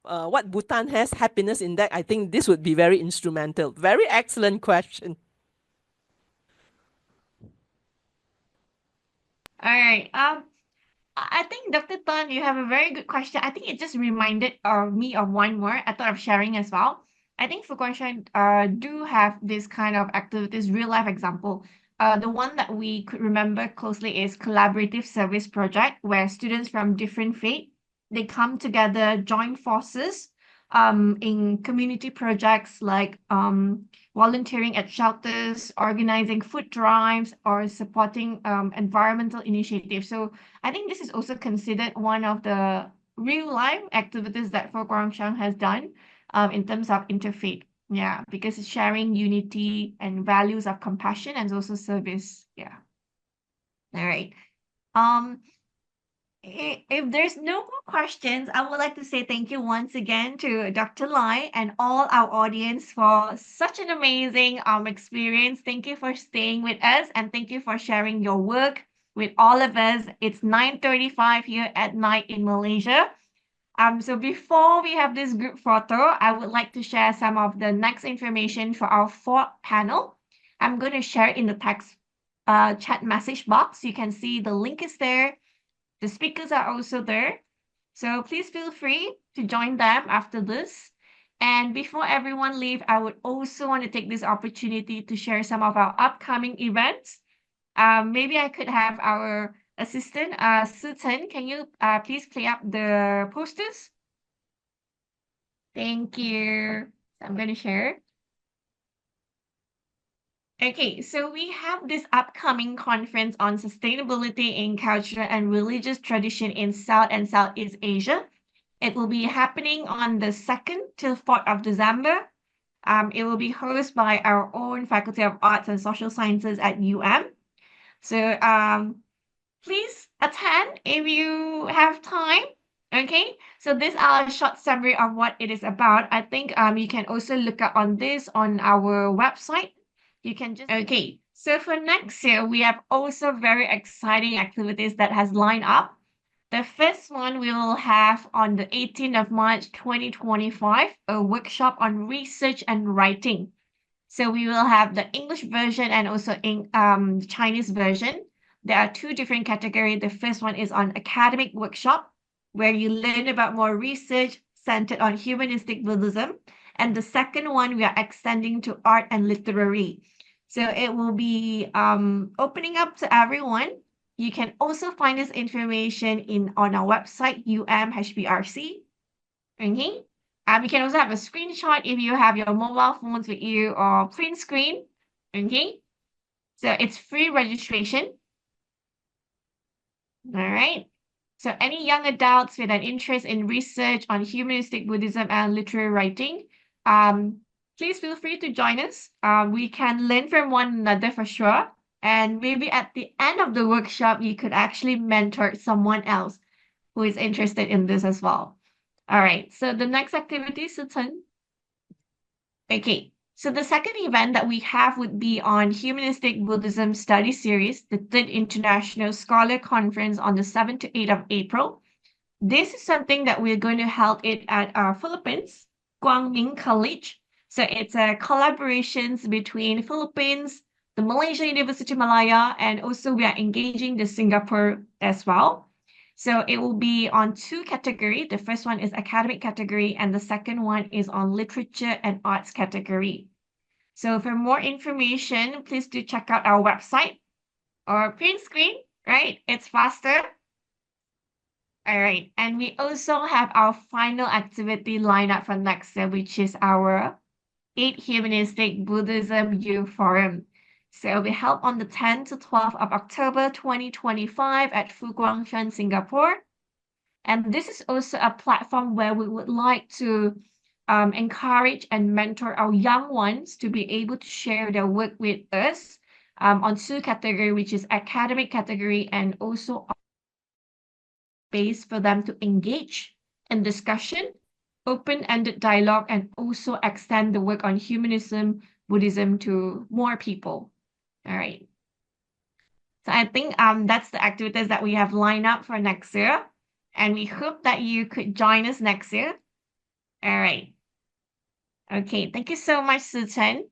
what Bhutan has, happiness index, I think this would be very instrumental. Very excellent question. All right. I think Dr. Tan, you have a very good question. I think it just reminded me of one more I thought of sharing as well. I think Fukuoka do have this kind of activities, real life example. The one that we could remember closely is collaborative service project, where students from different faith, they come together, join forces in community projects like volunteering at shelters, organizing food drives, or supporting environmental initiatives. So I think this is also considered one of the real life activities that Fo Guangshang has done in terms of interfaith. Yeah, because it's sharing unity and values of compassion and also service. Yeah. All right. If there's no more questions, I would like to say thank you once again to Dr. Lai and all our audience for such an amazing experience. Thank you for staying with us, and thank you for sharing your work with all of us. It's 9:35 here at night in Malaysia. So before we have this group photo, I would like to share some of the next information for our fourth panel. I'm going to share in the text chat message box. You can see the link is there. The speakers are also there. So please feel free to join them after this. And before everyone leave, I would also want to take this opportunity to share some of our upcoming events. Maybe I could have our assistant, Suat, can you please play up the posters? Thank you. I'm going to share. Okay, so we have this upcoming conference on sustainability in cultural and religious tradition in South and Southeast Asia. It will be happening on the 2nd till 4th of December. It will be hosted by our own Faculty of Arts and Social Sciences at So please attend if you have time. Okay, so this is a short summary of what it is about. I think you can also look up on this on our website. You can just, okay. So for next year, we have also very exciting activities that has lined up. The first one we will have on the 18th of March, 2025, a workshop on research and writing. So we will have the English version and also in the Chinese version. There are two different categories. The first one is on academic workshop, where you learn about more research centered on humanistic Buddhism. And the second one, we are extending to art and literary. So it will be opening up to everyone. You can also find this information on our website, HBRC. Okay. You can also have a screenshot if you have your mobile phones with you or print screen. Okay. So it's free registration. All right. So any young adults with an interest in research on humanistic Buddhism and literary writing, please feel free to join us. We can learn from one another for sure. And maybe at the end of the workshop, you could actually mentor someone else who is interested in this as well. All right, so the next activity, Sutan. Okay, so the second event that we have would be on Humanistic Buddhism Study Series, the 3rd International Scholar Conference on the 7th to 8th of April. This is something that we're going to hold it at Philippines. Guang College. So it's a collaborations between Philippines, the Malaysia University Malaya, and also we are engaging the Singapore as well. So it will be on two categories. The first one is academic category, and the second one is on literature and arts category. So for more information, please do check out our website or print screen, right? It's faster. All right. And we also have our final activity lined up for next year, which is our 8th Humanistic Buddhism Youth Forum. So it'll be held on the 10th to 12th of October 2025 at Guang, Shan, Singapore. And this is also a platform where we would like to encourage and mentor our young ones to be able to share their work with us on two categories, which is academic category and also space for them to engage in discussion, open-ended dialogue, and also extend the work on humanism, Buddhism to more people. All right. So I think that's the activities that we have lined up for next year. And we hope that you could join us next year. All right. Okay, thank you so much, Suat.